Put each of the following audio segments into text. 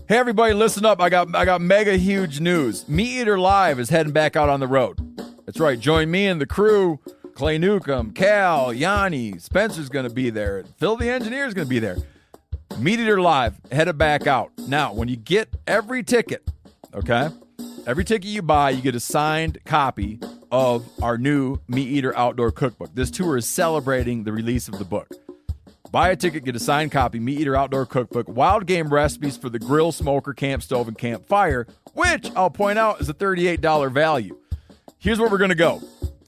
Hey everybody, listen up. I got mega huge news. Meat Eater Live is heading back out on the road. That's right. Join me and the crew. Clay Newcomb, Cal, Yanni, Spencer's going to be there. Phil the Engineer's going to be there. Meat Eater Live headed back out. Now, when you get every ticket, okay? Every ticket you buy, you get a signed copy of our new Meat Eater Outdoor Cookbook. This tour is celebrating the release of the book. Buy a ticket, get a signed copy, Meat Eater Outdoor Cookbook, wild game recipes for the grill, smoker, camp stove, and campfire, which I'll point out is a $38 value. Here's where we're going to go.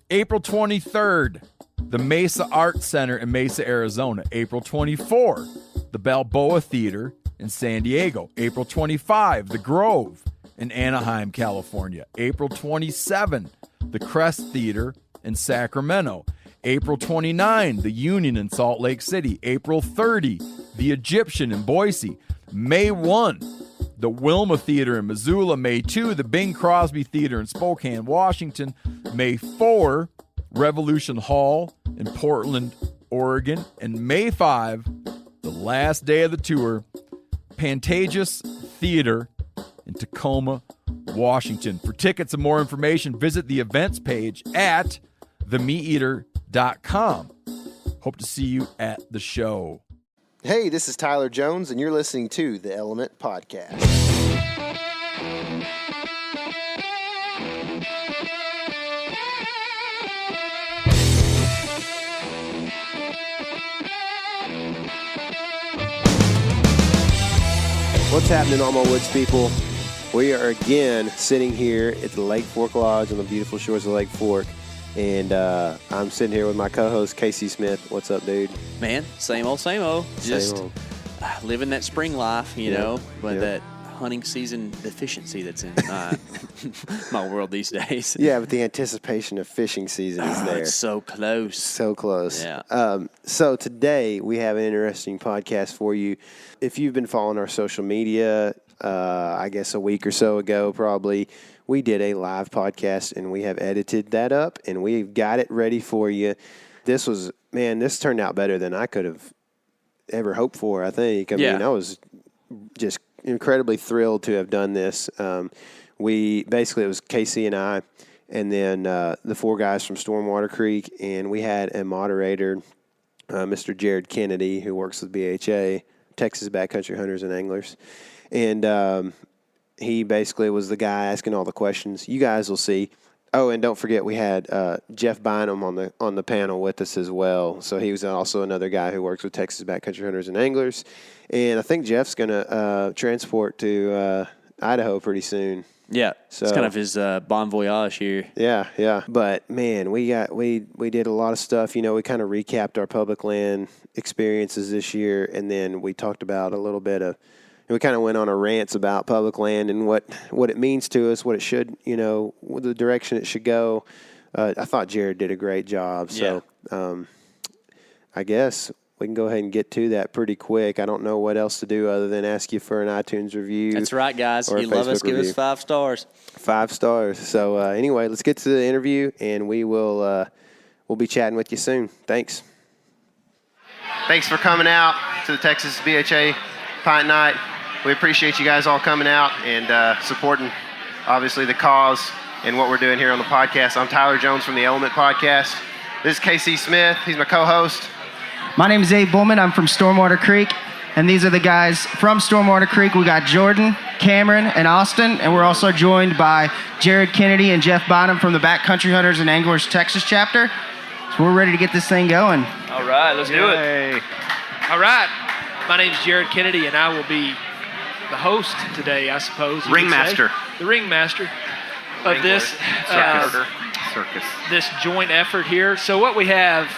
April 23rd, the Mesa Arts Center in Mesa, Arizona. April 24, the Balboa Theater in San Diego. April 25, the Grove in Anaheim, California. April 27, the Crest Theater in Sacramento. April 29, the Union in Salt Lake City. April 30, the Egyptian in Boise. May 1, the Wilma Theater in Missoula. May 2, the Bing Crosby Theater in Spokane, Washington. May 4, Revolution Hall in Portland, Oregon. And May 5, the last day of the tour, Pantages Theater in Tacoma, Washington. For tickets and more information, visit the events page at themeateater.com. Hope to see you at the show. Hey, this is Tyler Jones, and you're listening to the Element Podcast. What's happening, all my woods people? We are again sitting here at the Lake Fork Lodge on the beautiful shores of Lake Fork. And I'm sitting here with my co-host, Casey Smith. What's up, dude? Man, same old. Just living that spring life, you know, but that hunting season deficiency that's in my world these days. Yeah, but the anticipation of fishing season is there. It's so close. So close. Yeah. So today we have an interesting podcast for you. If you've been following our social media, I guess a week or so ago probably, we did a live podcast, and we have edited that up, and we've got it ready for you. This turned out better than I could have ever hoped for, I think. I mean, I was just incredibly thrilled to have done this. It was Casey and I, and then the four guys from Stormwater Creek, and we had a moderator, Mr. Jared Kennedy, who works with BHA, Texas Backcountry Hunters and Anglers. And he basically was the guy asking all the questions. You guys will see. Oh, and don't forget we had Jeff Bynum on the panel with us as well. So he was also another guy who works with Texas Backcountry Hunters and Anglers. And I think Jeff's going to transport to Idaho pretty soon. Yeah, so it's kind of his bon voyage here. Yeah. But, man, we did a lot of stuff. You know, we kind of recapped our public land experiences this year, and then we talked about a little bit of – we kind of went on a rant about public land and what it means to us, what it should, the direction it should go. I thought Jared did a great job. So I guess we can go ahead and get to that pretty quick. I don't know what else to do other than ask you for an iTunes review. That's right, guys. You love us, give us 5 stars. 5 stars. So anyway, let's get to the interview, and we'll be chatting with you soon. Thanks. Thanks for coming out to the Texas BHA Pint Night. We appreciate you guys all coming out and supporting, obviously, the cause and what we're doing here on the podcast. I'm Tyler Jones from the Element Podcast. This is Casey Smith. He's my co-host. My name is Abe Bullman. I'm from Stormwater Creek, and these are the guys from Stormwater Creek. We got Jordan, Cameron, and Austin, and we're also joined by Jared Kennedy and Jeff Bynum from the Backcountry Hunters and Anglers Texas chapter. So we're ready to get this thing going. All right, let's do it. All right. My name is Jared Kennedy, and I will be the host today, I suppose. Ringmaster. The ringmaster of this circus. This joint effort here. So what we have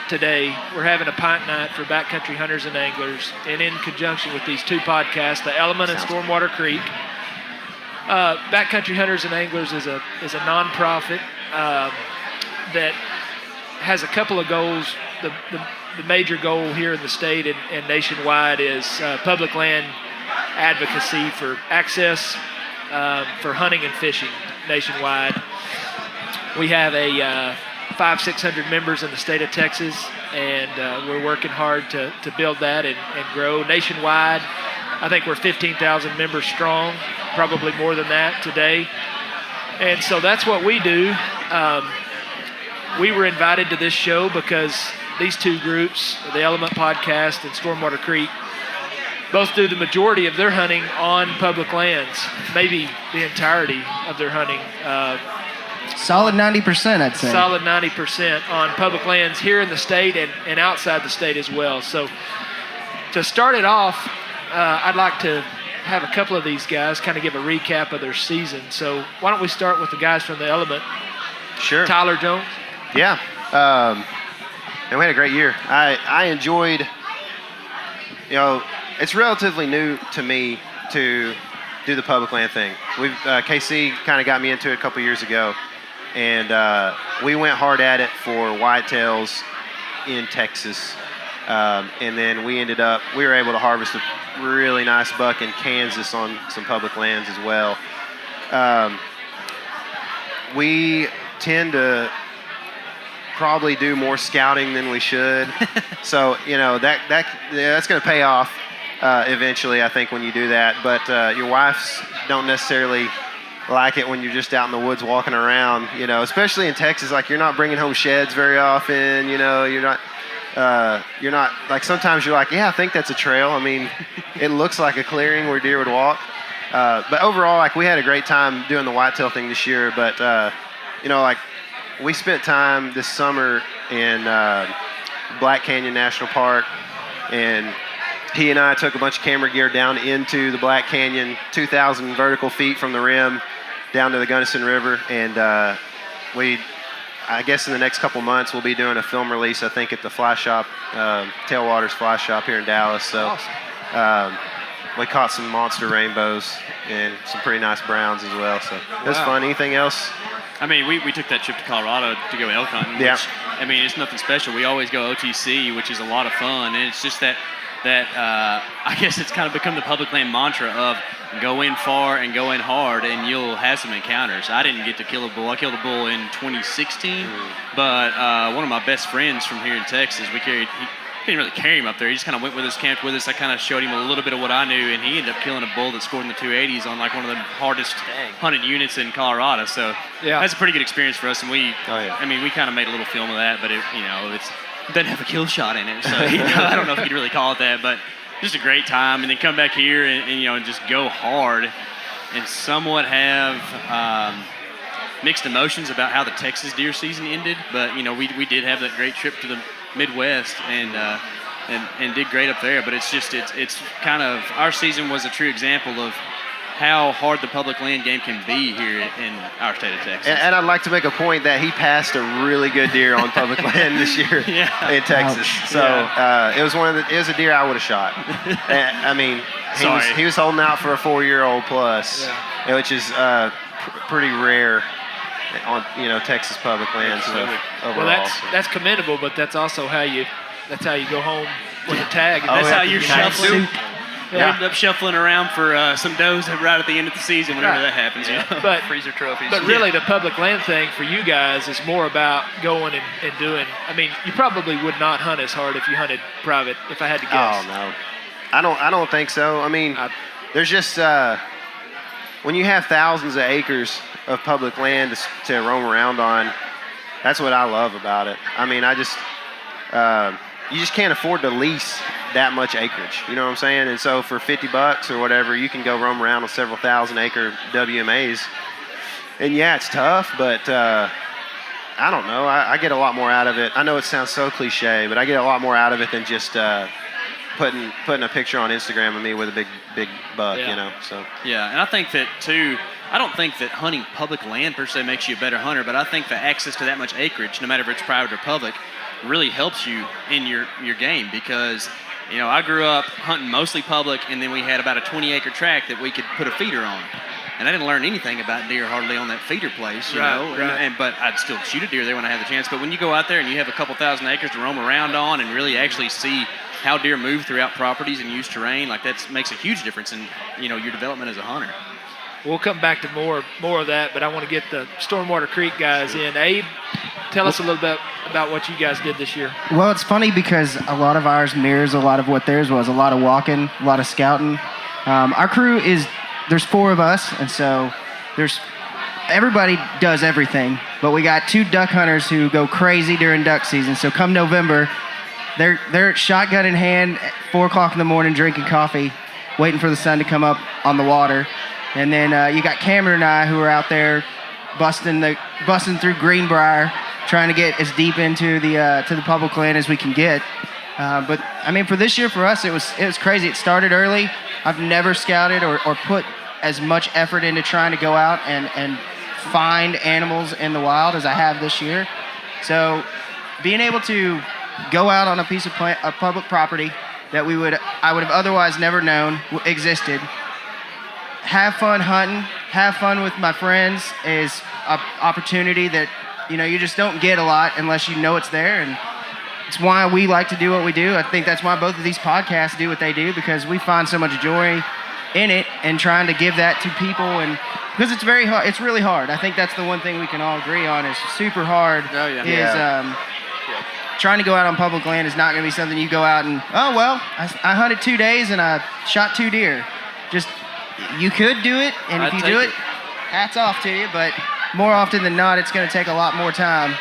today, we're having a pint night for Backcountry Hunters and Anglers, and in conjunction with these two podcasts, The Element and Stormwater Creek. Backcountry Hunters and Anglers is a nonprofit that has a couple of goals. The major goal here in the state and nationwide is public land advocacy for access for hunting and fishing nationwide. We have a 500-600 members in the state of Texas, and we're working hard to build that and grow nationwide. I think we're 15,000 members strong, probably more than that today. And so that's what we do. We were invited to this show because these two groups, the Element Podcast and Stormwater Creek, both do the majority of their hunting on public lands, maybe the entirety of their hunting. Solid 90%, I'd say. Solid 90% on public lands here in the state and outside the state as well. So to start it off, I'd like to have a couple of these guys kind of give a recap of their season. So why don't we start with the guys from the Element? Sure. Tyler Jones. Yeah. And we had a great year. I enjoyed, it's relatively new to me to do the public land thing. KC kind of got me into it a couple years ago, and we went hard at it for whitetails in Texas. And then we were able to harvest a really nice buck in Kansas on some public lands as well. We tend to probably do more scouting than we should. So, that's going to pay off eventually, I think, when you do that. But your wives don't necessarily like it when you're just out in the woods walking around, especially in Texas. Like, you're not bringing home sheds very often, you're not like, sometimes you're like, yeah, I think that's a trail. I mean, it looks like a clearing where deer would walk. But overall, like, we had a great time doing the whitetail thing this year. But, like, we spent time this summer in Black Canyon National Park, and he and I took a bunch of camera gear down into the Black Canyon, 2,000 vertical feet from the rim down to the Gunnison River. And I guess in the next couple months, we'll be doing a film release, I think, at the fly shop, Tailwaters Fly Shop here in Dallas. So awesome. We caught some monster rainbows and some pretty nice browns as well. So it was fun. Anything else? I mean, we took that trip to Colorado to go elk hunting. Yeah. Which, I mean, it's nothing special. We always go OTC, which is a lot of fun. And it's just that I guess it's kind of become the public land mantra of go in far and go in hard, and you'll have some encounters. I didn't get to kill a bull. I killed a bull in 2016, but one of my best friends from here in Texas, he didn't really carry him up there. He just kind of went with us, camped with us. I kind of showed him a little bit of what I knew, and he ended up killing a bull that scored in the 280s on like one of the hardest hunted units in Colorado. So that's a pretty good experience for us. And I mean, we kind of made a little film of that, but it doesn't have a kill shot in it. So I don't know if you'd really call it that, but just a great time. And then come back here and just go hard and somewhat have mixed emotions about how the Texas deer season ended. But we did have that great trip to the Midwest and did great up there. But it's kind of, our season was a true example of how hard the public land game can be here in our state of Texas. And I'd like to make a point that he passed a really good deer on public land this year in Texas. So it was a deer I would have shot. I mean, he was holding out for a 4-year-old plus, which is pretty rare on Texas public land. So overall, well, that's commendable, but that's also how you go home with a tag. And that's how you're shuffling. Yeah. End up shuffling around for some does right at the end of the season whenever that happens. But freezer trophies. But really, the public land thing for you guys is more about going and doing. I mean, you probably would not hunt as hard if you hunted private. If I had to guess. Oh no, I don't think so. I mean, there's just when you have thousands of acres of public land to roam around on, that's what I love about it. I mean, you just can't afford to lease that much acreage. You know what I'm saying? And so for $50 or whatever, you can go roam around on several thousand acre WMAs. And yeah, it's tough, but I don't know. I get a lot more out of it. I know it sounds so cliche, but I get a lot more out of it than just putting a picture on Instagram of me with a big buck, So yeah, and I think that too. I don't think that hunting public land per se makes you a better hunter, but I think that access to that much acreage, no matter if it's private or public, really helps you in your game because, I grew up hunting mostly public, and then we had about a 20-acre tract that we could put a feeder on. And I didn't learn anything about deer hardly on that feeder place, you know. Right. But I'd still shoot a deer there when I had the chance. But when you go out there and you have a couple thousand acres to roam around on and really actually see how deer move throughout properties and use terrain, like that makes a huge difference in, your development as a hunter. We'll come back to more of that, but I want to get the Stormwater Creek guys in. Abe, tell us a little bit about what you guys did this year. Well, it's funny because a lot of ours mirrors a lot of what theirs was. A lot of walking, a lot of scouting. Our crew there's 4 of us, and so everybody does everything, but we got 2 duck hunters who go crazy during duck season. So come November, they're shotgun in hand at 4 o'clock in the morning drinking coffee, waiting for the sun to come up on the water. And then you got Cameron and I who are out there busting through Greenbrier, trying to get as deep into to the public land as we can get. But I mean, for this year, for us, it was crazy. It started early. I've never scouted or put as much effort into trying to go out and find animals in the wild as I have this year. So being able to go out on a piece of public property that I would have otherwise never known existed, have fun hunting, have fun with my friends is an opportunity that you just don't get a lot unless you know it's there. And it's why we like to do what we do. I think that's why both of these podcasts do what they do, because we find so much joy in it and trying to give that to people. And because it's very hard, it's really hard. I think that's the one thing we can all agree on is super hard. Oh, yeah. Trying to go out on public land is not going to be something you go out and, I hunted 2 days and I shot 2 deer. Just, you could do it, and if you do it, hats off to you, but more often than not, it's going to take a lot more time.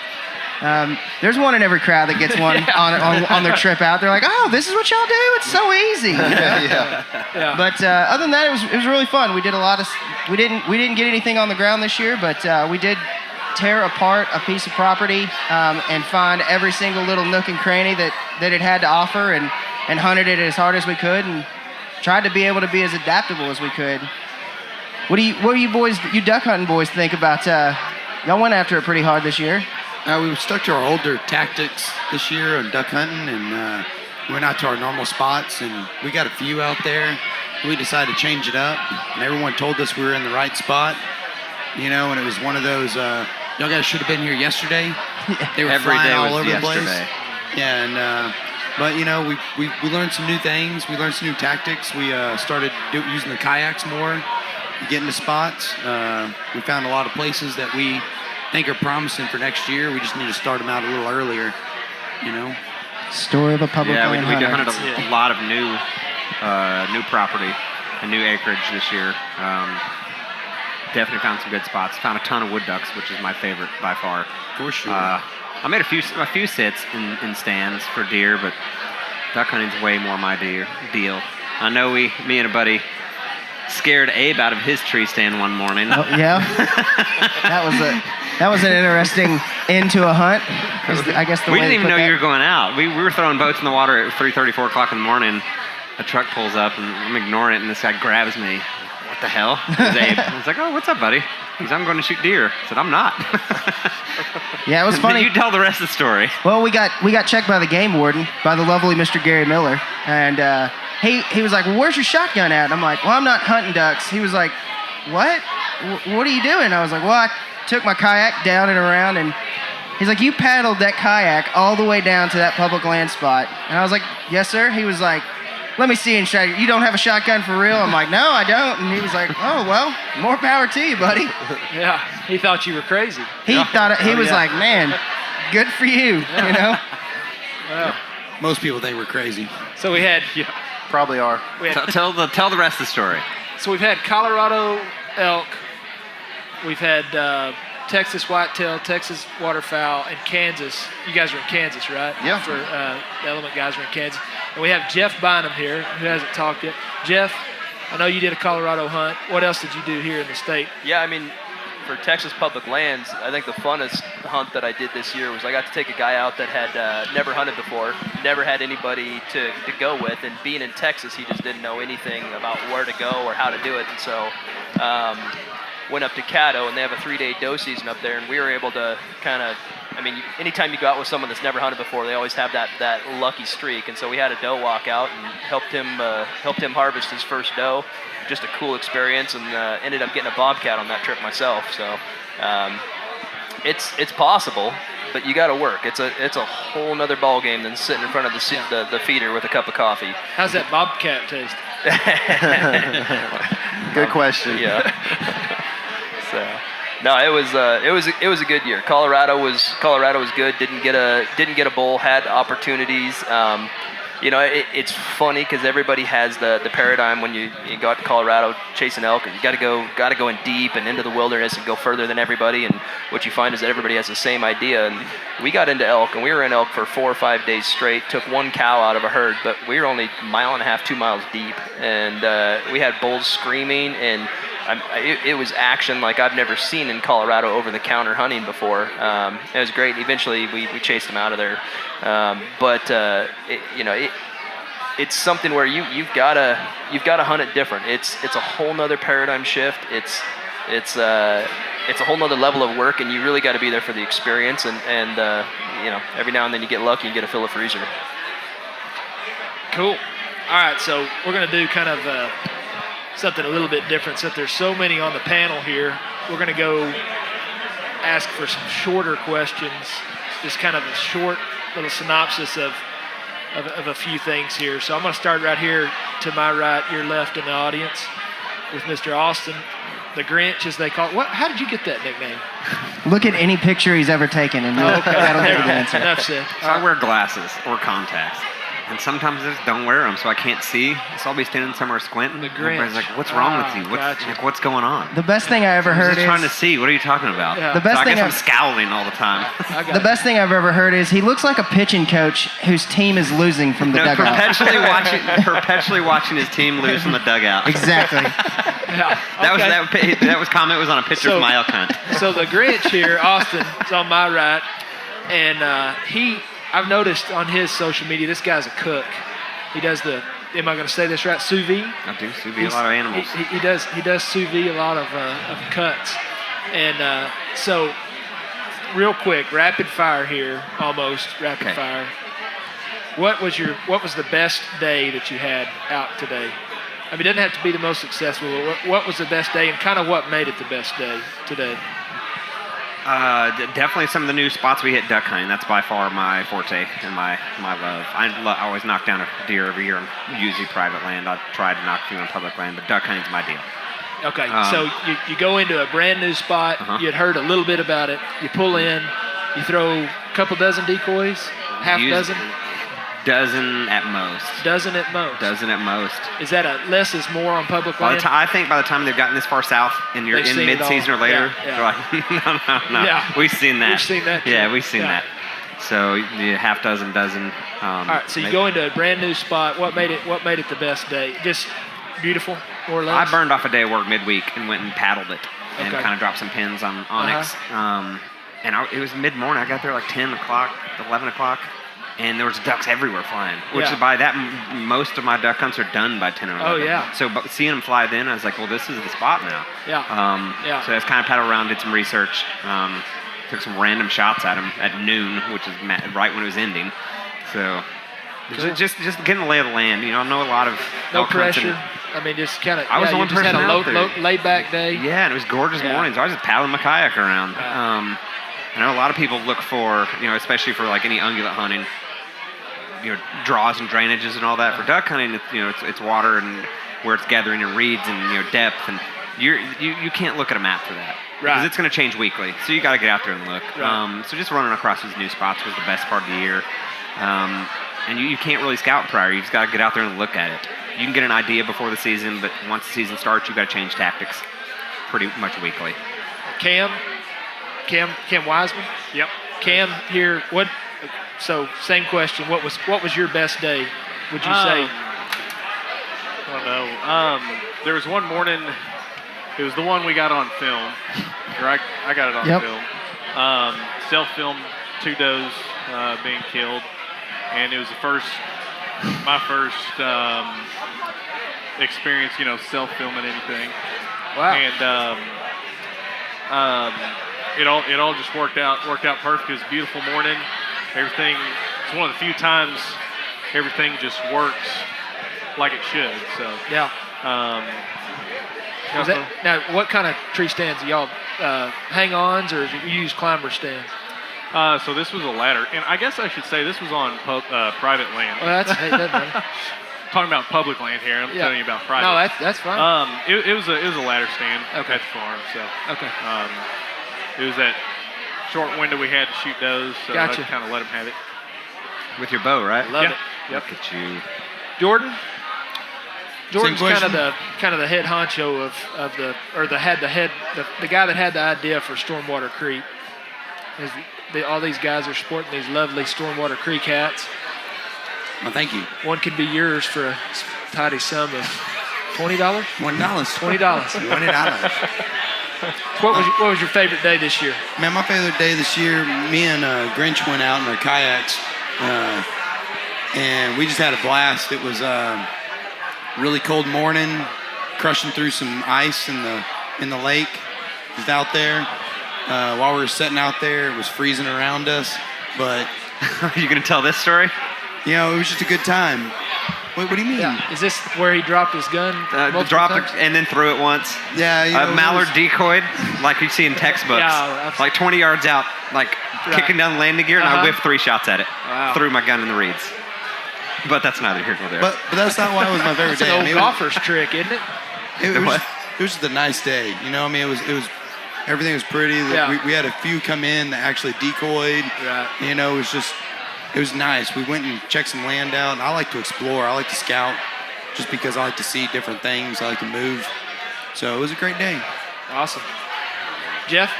There's one in every crowd that gets one on their trip out. They're like, "Oh, this is what y'all do? It's so easy." Yeah. But other than that, it was really fun. We did a lot of. We didn't get anything on the ground this year, but we did tear apart a piece of property and find every single little nook and cranny that it had to offer, and hunted it as hard as we could, and tried to be able to be as adaptable as we could. What do you boys, you duck hunting boys, think about? Y'all went after it pretty hard this year. We stuck to our older tactics this year on duck hunting, and went out to our normal spots, and we got a few out there. We decided to change it up, and everyone told us we were in the right spot, and it was one of those, y'all guys should have been here yesterday. They were Every flying day all was over the place. yesterday. Yeah, and but we learned some new things. We learned some new tactics. We started using the kayaks more, getting to spots. We found a lot of places that we think are promising for next year. We just need to start them out a little earlier, Story of a public land we hunter. hunted a lot of new property and new acreage this year. Definitely found some good spots. Found a ton of wood ducks, which is my favorite by far. For sure. I made a few sits in stands for deer, but duck hunting's way more my deal. I know me and a buddy scared Abe out of his tree stand one morning. Oh, yeah. That was an interesting end to a hunt. I guess we didn't even know you were going out. We were throwing boats in the water at 3:30, 4 o'clock in the morning. A truck pulls up, and I'm ignoring it, and this guy grabs me. What the hell? It was Abe. I was like, "Oh, what's up, buddy?" He's, "I'm going to shoot deer." I said, "I'm not." Yeah, it was funny. You tell the rest of the story. Well, we got checked by the game warden, by the lovely Mr. Gary Miller, and he was like, "Well, where's your shotgun at?" And I'm like, "Well, I'm not hunting ducks." He was like, "What? What are you doing?" I was like, "Well, I took my kayak down and around," and he's like, "You paddled that kayak all the way down to that public land spot?" And I was like, "Yes, sir." He was like, "Let me see and show you. You don't have a shotgun for real?" I'm like, "No, I don't." And he was like, "Oh, well, more power to you, buddy." Yeah, he thought you were crazy. He was like, "Man, good for you," Well, Most people think we're crazy. so we had Probably are. Tell the rest of the story. So we've had Colorado elk, we've had Texas whitetail, Texas waterfowl, and Kansas. You guys are in Kansas, right? Yeah. For the Element guys are in Kansas. And we have Jeff Bynum here, who hasn't talked yet. Jeff, I know you did a Colorado hunt. What else did you do here in the state? Yeah, I mean, for Texas public lands, I think the funnest hunt that I did this year was I got to take a guy out that had never hunted before, never had anybody to go with, and being in Texas, he just didn't know anything about where to go or how to do it, and so went up to Caddo, and they have a 3-day doe season up there, and we were able to kind of, I mean, anytime you go out with someone that's never hunted before, they always have that lucky streak, and so we had a doe walk out and helped him harvest his first doe. Just a cool experience, and ended up getting a bobcat on that trip myself. So it's possible, but you got to work. It's a whole nother ball game than sitting in front of the feeder with a cup of coffee. How's that bobcat taste? Good question. Yeah. So no, it was a good year. Colorado was good. Didn't get a bowl. Had opportunities. it's funny because everybody has the paradigm when you go out to Colorado chasing elk, and you got to go in deep and into the wilderness and go further than everybody. And what you find is that everybody has the same idea. And we got into elk, and we were in elk for 4 or 5 days straight. Took one cow out of a herd, but we were only 1.5 miles, 2 miles deep, and we had bulls screaming, and it was action like I've never seen in Colorado over-the-counter hunting before. It was great. Eventually, we chased them out of there. It's something where you've got to hunt it different. It's a whole nother paradigm shift. It's a whole nother level of work, and you really got to be there for the experience. And every now and then you get lucky and get to fill a freezer. Cool. All right, so we're going to do kind of something a little bit different. Since there's so many on the panel here, we're going to go ask for some shorter questions, just kind of a short little synopsis of a few things here. So I'm going to start right here to my right, your left in the audience, with Mr. Austin, the Grinch, as they call it. How did you get that nickname? Look at any picture he's ever taken, and that'll give you the answer. Enough said. So I wear glasses or contacts. And sometimes I just don't wear them, so I can't see. So I'll be standing somewhere squinting. The Grinch. Everybody's like, "What's wrong with you? What's going on?" The best thing I ever I'm heard just is trying to see. What are you talking about? Yeah. The best so I thing guess I'm I've- scowling all the time. the best thing I've ever heard is he looks like a pitching coach whose team is losing from the No, dugout. perpetually watching his team lose from the dugout. Exactly. Yeah. That was comment was on a picture from my elk hunt. So the Grinch here, Austin, is on my right, and I've noticed on his social media, this guy's a cook. He does am I going to say this right? Sous vide. I do sous vide a lot of animals. He does sous vide a lot of cuts, and so real quick, rapid fire here, almost rapid fire. What was the best day that you had out today? I mean, it doesn't have to be the most successful, but what was the best day, and kind of what made it the best day today? Definitely some of the new spots we hit duck hunting. That's by far my forte and my love. I always knock down a deer every year on usually private land. I try to knock through on public land, but duck hunting's my deal. Okay, so you go into a brand new spot. You'd heard a little bit about it. You pull in, you throw a couple dozen decoys, half dozen? Dozen at most. Dozen at most. Dozen at most. Is that a less is more on public land? I think by the time they've gotten this far south and you're in mid-season or later, they're like, no. Yeah. We've seen that. We've seen that. Yeah, we've seen that. So half dozen. All right, so you go into a brand new spot. What made it the best day? Just beautiful, more or less? I burned off a day of work midweek and went and paddled it and kind of dropped some pins on Onyx. It was mid-morning. I got there like 10 o'clock, 11 o'clock. And there was ducks everywhere flying, which is by that, most of my duck hunts are done by 10 or 11. Oh, yeah. So seeing them fly then, I was like, well, this is the spot now. Yeah. So I just kind of paddled around, did some research, took some random shots at them at noon, which is right when it was ending. So just getting the lay of the land. I know a lot of no pressure. I mean, just kind of. I was the one person had a out there. laid back day. Yeah, and it was gorgeous mornings. So I was just paddling my kayak around. I know a lot of people look for, especially for like any ungulate hunting, draws and drainages and all that. For duck hunting, it's water and where it's gathering in reeds and depth, and you can't look at a map for that because it's going to change weekly. So you got to get out there and look. So just running across these new spots was the best part of the year. And you can't really scout prior. You just got to get out there and look at it. You can get an idea before the season, but once the season starts, you got to change tactics pretty much weekly. Cam Wiseman. Yep. Cam here. So same question. What was your best day? Would you say? I don't know. There was one morning. It was the one we got on film. Or I got it on film. Self-filmed 2 does being killed, and it was my first experience. Self-filming anything. Wow. And it all just worked out perfect. It was a beautiful morning. Everything, it's one of the few times everything just works like it should. So yeah. Now, what kind of tree stands do y'all hang-ons, or do you use climber stands? So this was a ladder, and I guess I should say this was on private land. Well, doesn't matter. Talking about public land here, I'm telling you about private. No, that's fine. It was a ladder stand at the farm. So it was that short window we had to shoot those, so gotcha. I kind of let them have it. With your bow, right? Love it. Yep. Look at you. Jordan. Jordan's Same kind of question? the head honcho of the guy that had the idea for Stormwater Creek. All these guys are sporting these lovely Stormwater Creek hats. Well, thank you. One could be yours for a tidy sum of $20. $1. $20. $20. What was your favorite day this year? Man, my favorite day this year, me and Grinch went out in our kayaks, and we just had a blast. It was really cold morning, crushing through some ice in the lake. Just out there. While we were sitting out there, it was freezing around us. But Are you going to tell this story? it was just a good time. What do you mean? Yeah. Is this where he dropped his gun? Dropped it and then threw it once. Yeah, A mallard decoyed, like you see in textbooks. Yeah, like 20 yards out, like kicking down the landing gear, and I whiffed 3 shots at it. Wow. Threw my gun in the reeds. But that's neither here nor there. But that's not why it was my favorite That's day. an old golfer's trick, isn't it? It was just a nice day. It was everything was pretty. Yeah. We had a few come in that actually decoyed. Right. It was nice. We went and checked some land out, and I like to explore. I like to scout just because I like to see different things. I like to move. So it was a great day. Awesome. Jeff?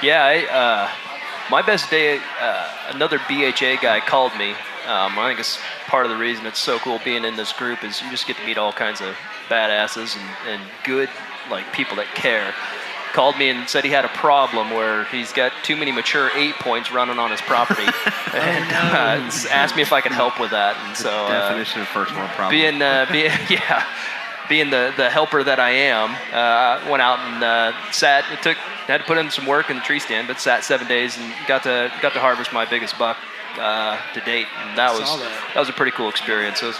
Yeah, my best day, another BHA guy called me. I think it's part of the reason it's so cool being in this group is you just get to meet all kinds of badasses and good people that care. Called me and said he had a problem where he's got too many mature 8 points running on his property, and asked me if I could help with that. And so definition of first world problem. Being the helper that I am, went out and had to put in some work in the tree stand, but sat 7 days and got to harvest my biggest buck to date, and that was a pretty cool experience. So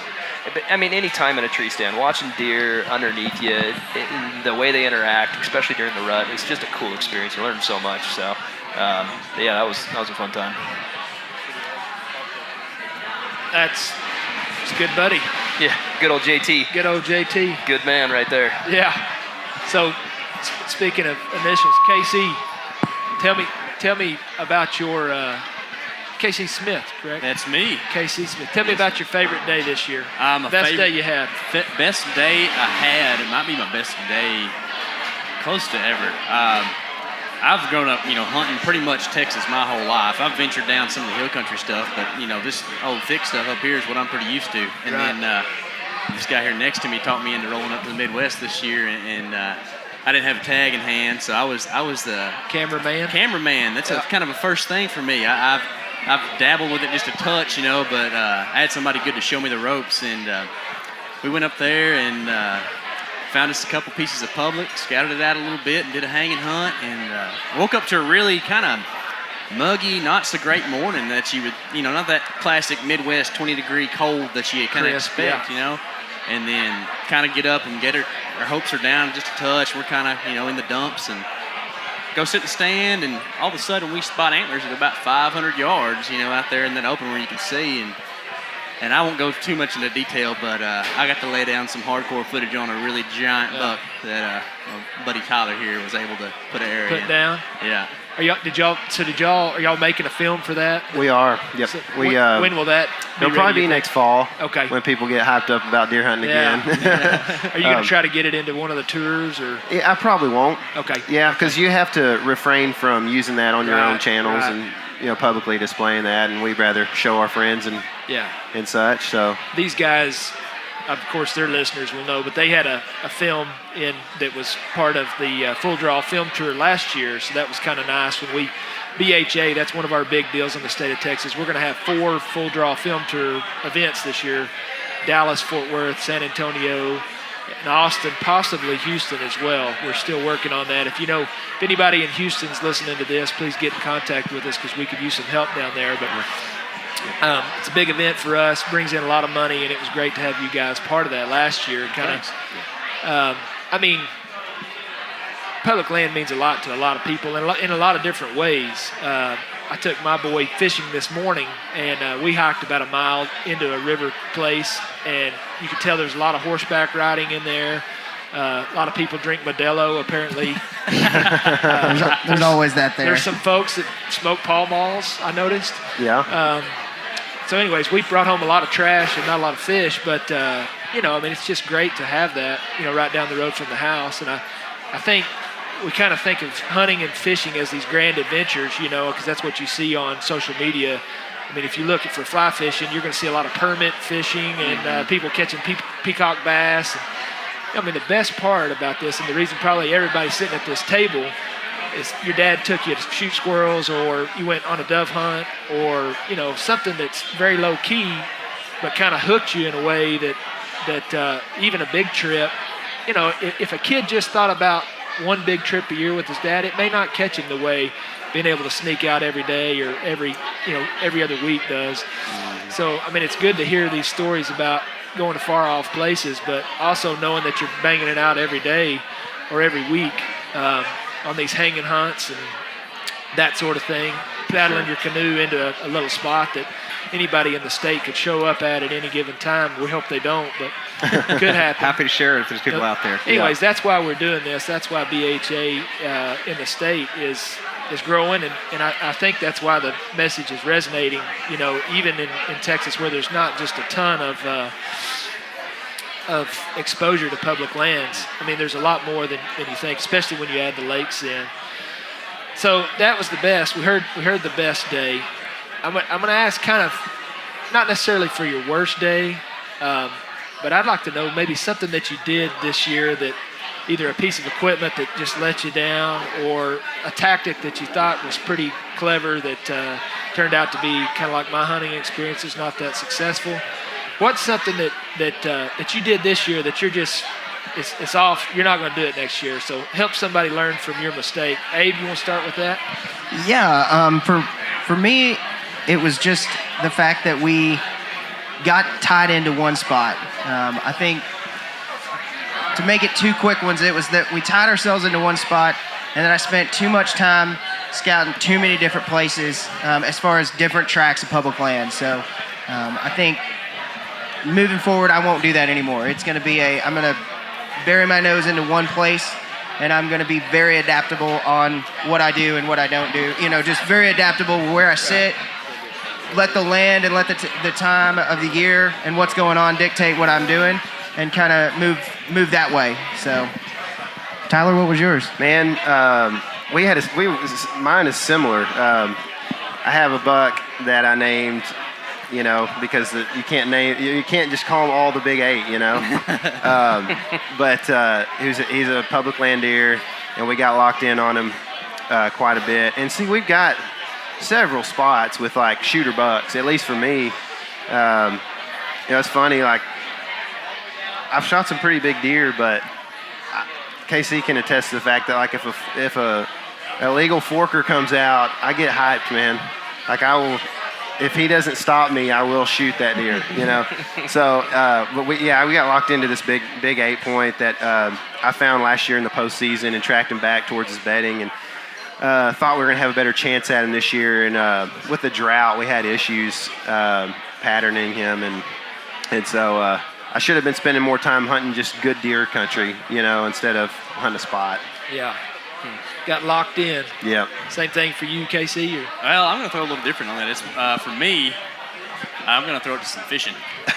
any time in a tree stand, watching deer underneath you, the way they interact, especially during the rut, it's just a cool experience. You learn so much. So, that was a fun time. It's a good buddy. Yeah, good old JT. Good old JT. Good man right there. Yeah. So, speaking of initials, KC, tell me about your KC Smith, correct? That's me. KC Smith. Tell me about your favorite day this year. Best day you had. Best day I had. It might be my best day close to ever. I've grown up, hunting pretty much Texas my whole life. I've ventured down some of the hill country stuff, but, this old thick stuff up here is what I'm pretty used to. And then this guy here next to me taught me into rolling up to the Midwest this year, and I didn't have a tag in hand, so I was the cameraman. That's kind of a first thing for me. I've dabbled with it just a touch, but I had somebody good to show me the ropes, and we went up there and found us a couple pieces of public, scouted it out a little bit, and did a hanging hunt, and woke up to a really kind of muggy, not so great morning that you would, not that classic Midwest 20-degree cold that you kind of expect, and then kind of get up and get our hopes are down just a touch. We're kind of, in the dumps, and go sit in the stand, and all of a sudden we spot antlers at about 500 yards, out there in that open where you can see. And I won't go too much into detail, but I got to lay down some hardcore footage on a really giant buck that my buddy Tyler here was able to put an arrow in. Put down? Yeah. Are y'all making a film for that? We are. Yep. So when will that be? It'll probably be next fall. Okay. When people get hyped up about deer hunting again. Are you going to try to get it into one of the tours, or? Yeah, I probably won't. Okay. Yeah, because you have to refrain from using that on your own channels right. and publicly displaying that, and we'd rather show our friends and such. So these guys, of course, their listeners will know, but they had a film in that was part of the Full Draw Film Tour last year, so that was kind of nice. When BHA, that's one of our big deals in the state of Texas. We're going to have 4 Full Draw Film Tour events this year: Dallas, Fort Worth, San Antonio, and Austin, possibly Houston as well. We're still working on that. If anybody in Houston's listening to this, please get in contact with us because we could use some help down there. But it's a big event for us, brings in a lot of money, and it was great to have you guys part of that last year. Public land means a lot to a lot of people in a lot of different ways. I took my boy fishing this morning, and we hiked about a mile into a river place, and you could tell there's a lot of horseback riding in there. A lot of people drink Modelo, apparently. There's always that there. There's some folks that smoke Pall Malls, I noticed. yeah. So anyways, we brought home a lot of trash and not a lot of fish, but it's just great to have that, right down the road from the house. And I think we kind of think of hunting and fishing as these grand adventures, because that's what you see on social media. I mean, if you look for fly fishing, you're going to see a lot of permit fishing and people catching peacock bass. And, the best part about this, and the reason probably everybody's sitting at this table, is your dad took you to shoot squirrels, or you went on a dove hunt, or something that's very low key, but kind of hooked you in a way that even a big trip, if a kid just thought about one big trip a year with his dad, it may not catch him the way being able to sneak out every day or every other week does. So it's good to hear these stories about going to far off places, but also knowing that you're banging it out every day or every week on these hanging hunts and that sort of thing, paddling your canoe into a little spot that anybody in the state could show up at any given time. We hope they don't, but it could happen. Happy to share it if there's people out there. Anyways, that's why we're doing this. That's why BHA in the state is growing, and I think that's why the message is resonating, even in Texas, where there's not just a ton of exposure to public lands. There's a lot more than you think, especially when you add the lakes in. So that was the best. We heard the best day. I'm going to ask kind of, not necessarily for your worst day, but I'd like to know maybe something that you did this year that either a piece of equipment that just let you down or a tactic that you thought was pretty clever that turned out to be kind of like my hunting experience is not that successful. What's something that you did this year that you're just, it's off, you're not going to do it next year, so help somebody learn from your mistake. Abe, you want to start with that? Yeah, for me, it was just the fact that we got tied into one spot. I think to make it two quick ones, it was that we tied ourselves into one spot, and then I spent too much time scouting too many different places as far as different tracts of public land. So I think moving forward, I won't do that anymore. It's going to be I'm going to bury my nose into one place, and I'm going to be very adaptable on what I do and what I don't do. Just very adaptable where I sit. Let the land and let the time of the year and what's going on dictate what I'm doing, and kind of move that way. So, Tyler, what was yours? Man, mine is similar. I have a buck that I named, because you can't just call them all the big eight, but he's a public land deer, and we got locked in on him quite a bit. And see, we've got several spots with like shooter bucks, at least for me. It's funny, like I've shot some pretty big deer, but KC can attest to the fact that like if a illegal forker comes out, I get hyped, man. Like I will, if he doesn't stop me, I will shoot that deer, So, but we got locked into this big 8 point that I found last year in the postseason and tracked him back towards his bedding, and thought we were gonna have a better chance at him this year. And with the drought, we had issues patterning him, and so I should have been spending more time hunting just good deer country, instead of hunting a spot. Yeah. Got locked in. Yep. Same thing for you, KC? Well, I'm going to throw a little different on that. It's for me, I'm going to throw it to some fishing.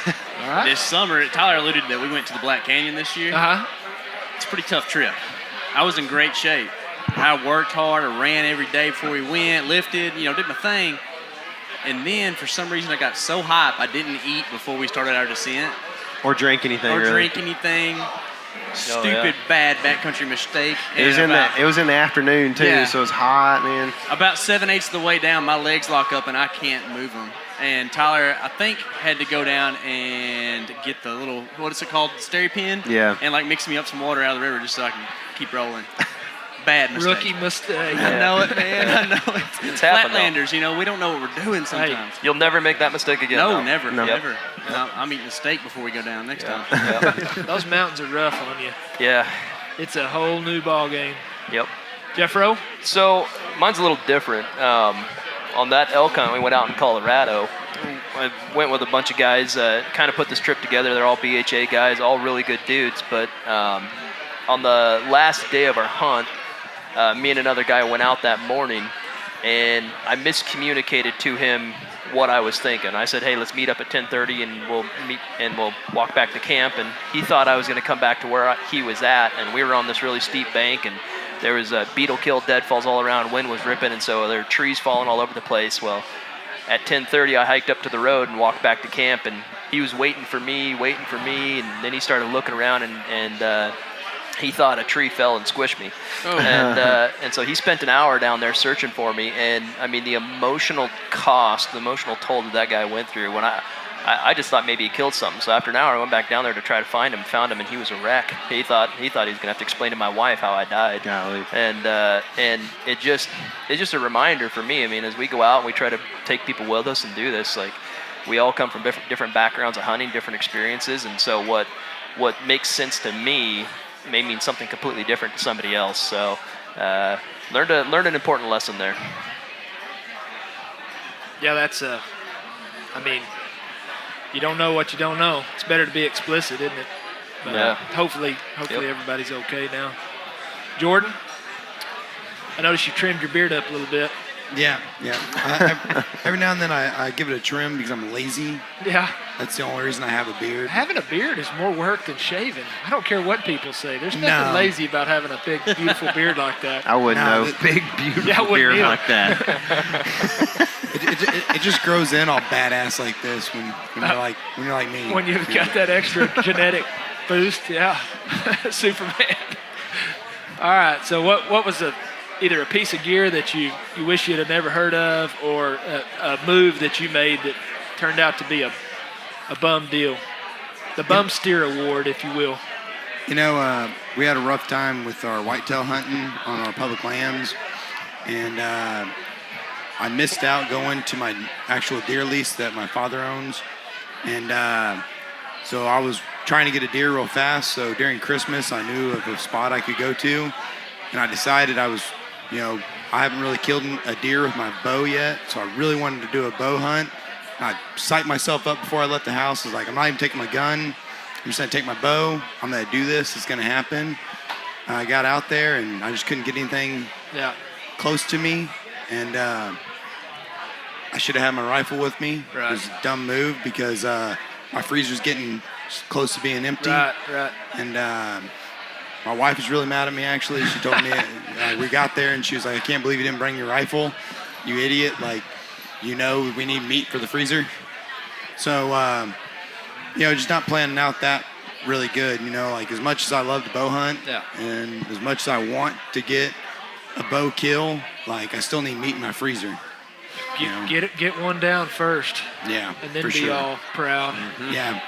All right. This summer, Tyler alluded that we went to the Black Canyon this year. Uh-huh. It's a pretty tough trip. I was in great shape. I worked hard. I ran every day before we went, lifted, did my thing. And then, for some reason, I got so hyped, I didn't eat before we started our descent. Or drink anything. Stupid, bad backcountry mistake. It was in the afternoon too, so it was hot, man. About 7/8 of the way down, my legs lock up and I can't move them. And Tyler, I think, had to go down and get the little, what is it called, the steri pin? Yeah. And mix me up some water out of the river just so I can keep rolling. Bad mistake. Rookie mistake. I know it, man. I know it. It's happened, Flatlanders, we don't know what we're doing sometimes. You'll never make that mistake again. No, though. never. Yep. Never. I'm eating a steak before we go down next time. Yep. Those mountains are rough on you. Yeah. It's a whole new ball game. Yep. Jeffro? So mine's a little different. On that elk hunt, we went out in Colorado. I went with a bunch of guys, kind of put this trip together. They're all BHA guys, all really good dudes. But on the last day of our hunt, me and another guy went out that morning, and I miscommunicated to him what I was thinking. I said, hey, let's meet up at 10:30 and we'll walk back to camp. And he thought I was going to come back to where he was at, and we were on this really steep bank, and there was beetle kill deadfalls all around. Wind was ripping, and so there were trees falling all over the place. Well, at 10:30, I hiked up to the road and walked back to camp, and he was waiting for me, and then he started looking around, and he thought a tree fell and squished me. Oh. And so he spent an hour down there searching for me. And I mean, the emotional cost, the emotional toll that guy went through, when I just thought maybe he killed something. So after an hour, I went back down there to try to find him, found him, and he was a wreck. He thought he was going to have to explain to my wife how I died. Golly. And it's just a reminder for me. I mean, as we go out and we try to take people with us and do this, like, we all come from different backgrounds of hunting, different experiences. And so what makes sense to me may mean something completely different to somebody else. So learned an important lesson there. Yeah, that's I mean, you don't know what you don't know. It's better to be explicit, isn't it? But yeah. Hopefully everybody's okay now. Jordan, I noticed you trimmed your beard up a little bit. Yeah. Every now and then I give it a trim because I'm lazy. Yeah. That's the only reason I have a beard. Having a beard is more work than shaving. I don't care what people say. There's nothing lazy about having a big, beautiful beard like that. I wouldn't know. Big, beautiful beard like that. It just grows in all badass like this when you're like me. When you've got that extra genetic boost, yeah. Superman. All right, so what was either a piece of gear that you wish you'd have never heard of, or a move that you made that turned out to be a bum deal? The Bum Steer Award, if you will. You know, we had a rough time with our whitetail hunting on our public lands, and I missed out going to my actual deer lease that my father owns, and so I was trying to get a deer real fast. So during Christmas, I knew of a spot I could go to, and I decided I haven't really killed a deer with my bow yet, so I really wanted to do a bow hunt. I psyched myself up before I left the house. I was like, I'm not even taking my gun. I'm just going to take my bow. I'm going to do this. It's going to happen. I got out there, and I just couldn't get anything close to me. And I should have had my rifle with me. Right. It was a dumb move because my freezer's getting close to being empty. Right. And my wife was really mad at me, actually. She told me, we got there, and she was like, I can't believe you didn't bring your rifle. You idiot. Like, we need meat for the freezer. So, just not planning out that really good. Like, as much as I love to bow hunt and as much as I want to get a bow kill, like, I still need meat in my freezer. Get one down first. Yeah, and then for be sure. all proud. Mm-hmm. Yeah.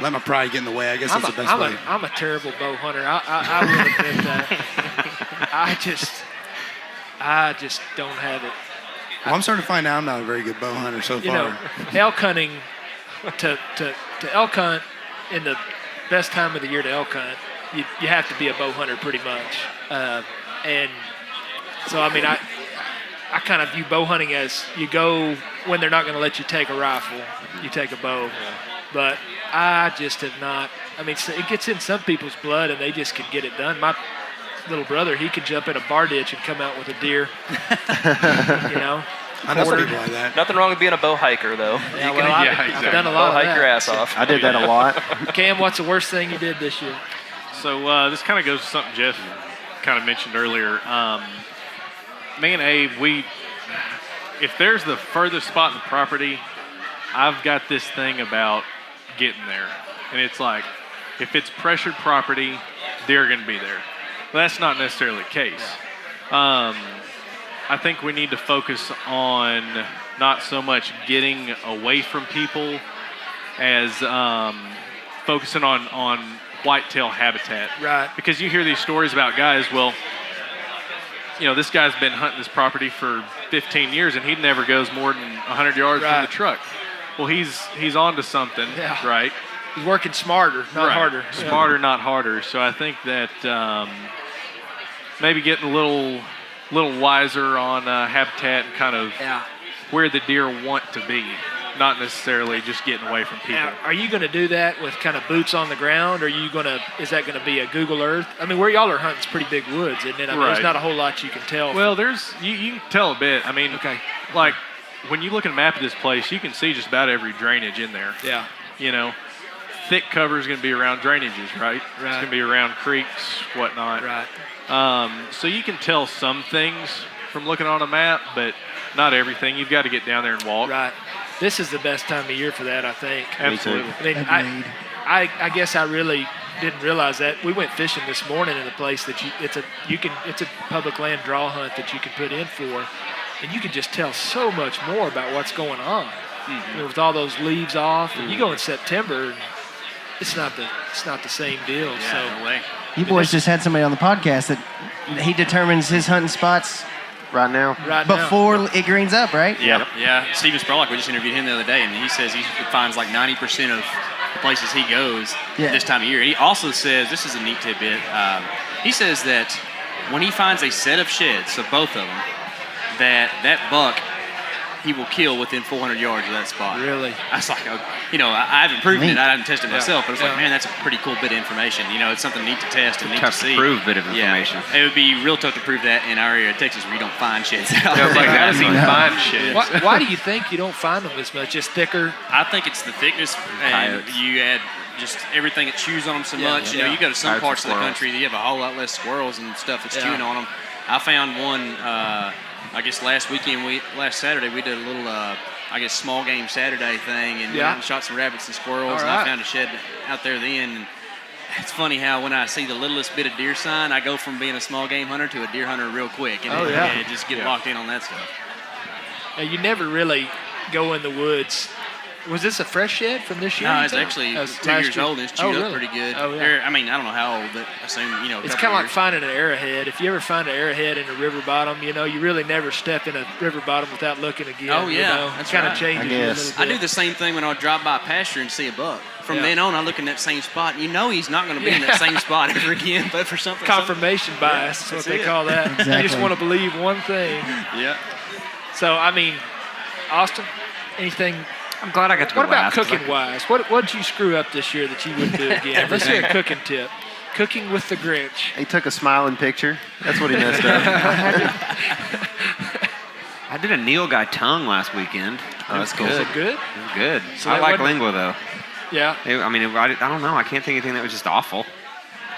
Let my pride get in the way. I guess that's the best way. I'm a terrible bow hunter. I will admit that. I just don't have it. Well, I'm starting to find out I'm not a very good bow hunter so far. Elk hunting, to elk hunt in the best time of the year to elk hunt, you have to be a bow hunter pretty much. And so, I mean, I kind of view bow hunting as you go when they're not going to let you take a rifle, you take a bow. Yeah. But I just have not. I mean, it gets in some people's blood, and they just can get it done. My little brother, he could jump in a bar ditch and come out with a deer. I know people like that. Nothing wrong with being a bow hiker, though. Yeah, I've done a lot of that. Hike your ass off. I did that a lot. Cam, what's the worst thing you did this year? So this kind of goes to something Jeff kind of mentioned earlier. Me and Abe, if there's the furthest spot in the property, I've got this thing about getting there. And it's like, if it's pressured property, they're going to be there. But that's not necessarily the case. I think we need to focus on not so much getting away from people as focusing on whitetail habitat. Right. Because you hear these stories about guys, this guy's been hunting this property for 15 years and he never goes more than 100 yards from the truck. Well, he's on to something, right? He's working smarter, not harder. Smarter, not harder. So I think that maybe getting a little wiser on habitat and kind of where the deer want to be, not necessarily just getting away from people. Now, are you going to do that with kind of boots on the ground, or is that going to be a Google Earth? I mean, where y'all are hunting is pretty big woods, isn't it? I mean, there's not a whole lot you can tell. Well, you can tell a bit. I mean, like when you look at a map of this place, you can see just about every drainage in there. Yeah. You know, thick cover is going to be around drainages, right? It's Right. going to be around creeks, whatnot. Right. So you can tell some things from looking on a map, but not everything. You've got to get down there and walk. Right. This is the best time of year for that, I think. Absolutely. I mean, I guess I really didn't realize that. We went fishing this morning in a place that it's a public land draw hunt that you can put in for, and you can just tell so much more about what's going on. Mm-hmm. You know, with all those leaves off, and you go in September, and it's not the same deal. Yeah, So no way. You boys just had somebody on the podcast that he determines his hunting spots Right now? right now, before it greens up, right? Yeah, yeah. Steven Spurlock, we just interviewed him the other day, and he says he finds like 90% of the places he goes this time of year. He also says, this is a neat tidbit, he says that when he finds a set of sheds, so both of them, that buck he will kill within 400 yards of that spot. Really? I was like, I haven't proven it, I haven't tested it myself, but it's like, man, that's a pretty cool bit of information. You know, it's something neat to test and neat to Tough see. to prove bit of information. Yeah, it would be real tough to prove that in our area of Texas where you don't find sheds out Yeah, like there. that is even fine shit. Why do you think you don't find them as much? Just thicker? I think it's the thickness, and Coyotes. you add just everything that chews on them so Yeah, much. You know, yeah. you go to some Coyotes parts of and the squirrels. country, you have a whole lot less squirrels and stuff that's Yeah. chewing on them. I found one, I guess last Saturday, we did a little, small game Saturday thing, and went out and shot some rabbits and squirrels, All and right. I found a shed out there then. And it's funny how when I see the littlest bit of deer sign, I go from being a small game hunter to a deer hunter real quick, and just get locked in on that stuff. Now, you never really go in the woods. Was this a fresh shed from this year? No, you it's think? actually That was 2 last years year? old, and it's Oh, chewed up really? pretty good. Oh, yeah. I don't know how old, but I assume, a It's couple kind of like years. finding an arrowhead. If you ever find an arrowhead in a river bottom, you really never step in a river bottom without looking again. Oh, yeah, It that's kind of right. changes I you a guess. little I bit. do the same thing when I drive by a pasture and see a buck. From Yeah. then on, I look in that same spot. And he's not going to be in that same spot ever again, but for something. Confirmation bias is what that's they it. call that. You just Exactly. want to believe one thing. Yeah. So, I mean, Austin, anything? I'm glad I got to go What about last, 'cause cooking wise? What did you screw up this year that you wouldn't do again? Let's hear a cooking tip. Cooking with the Grinch. He took a smiling picture. That's what he messed up. I did a Neil Guy tongue last weekend. that's cool. Is it good? It was good. So I that like wasn't- lingua though. Yeah. I don't know. I can't think of anything that was just awful.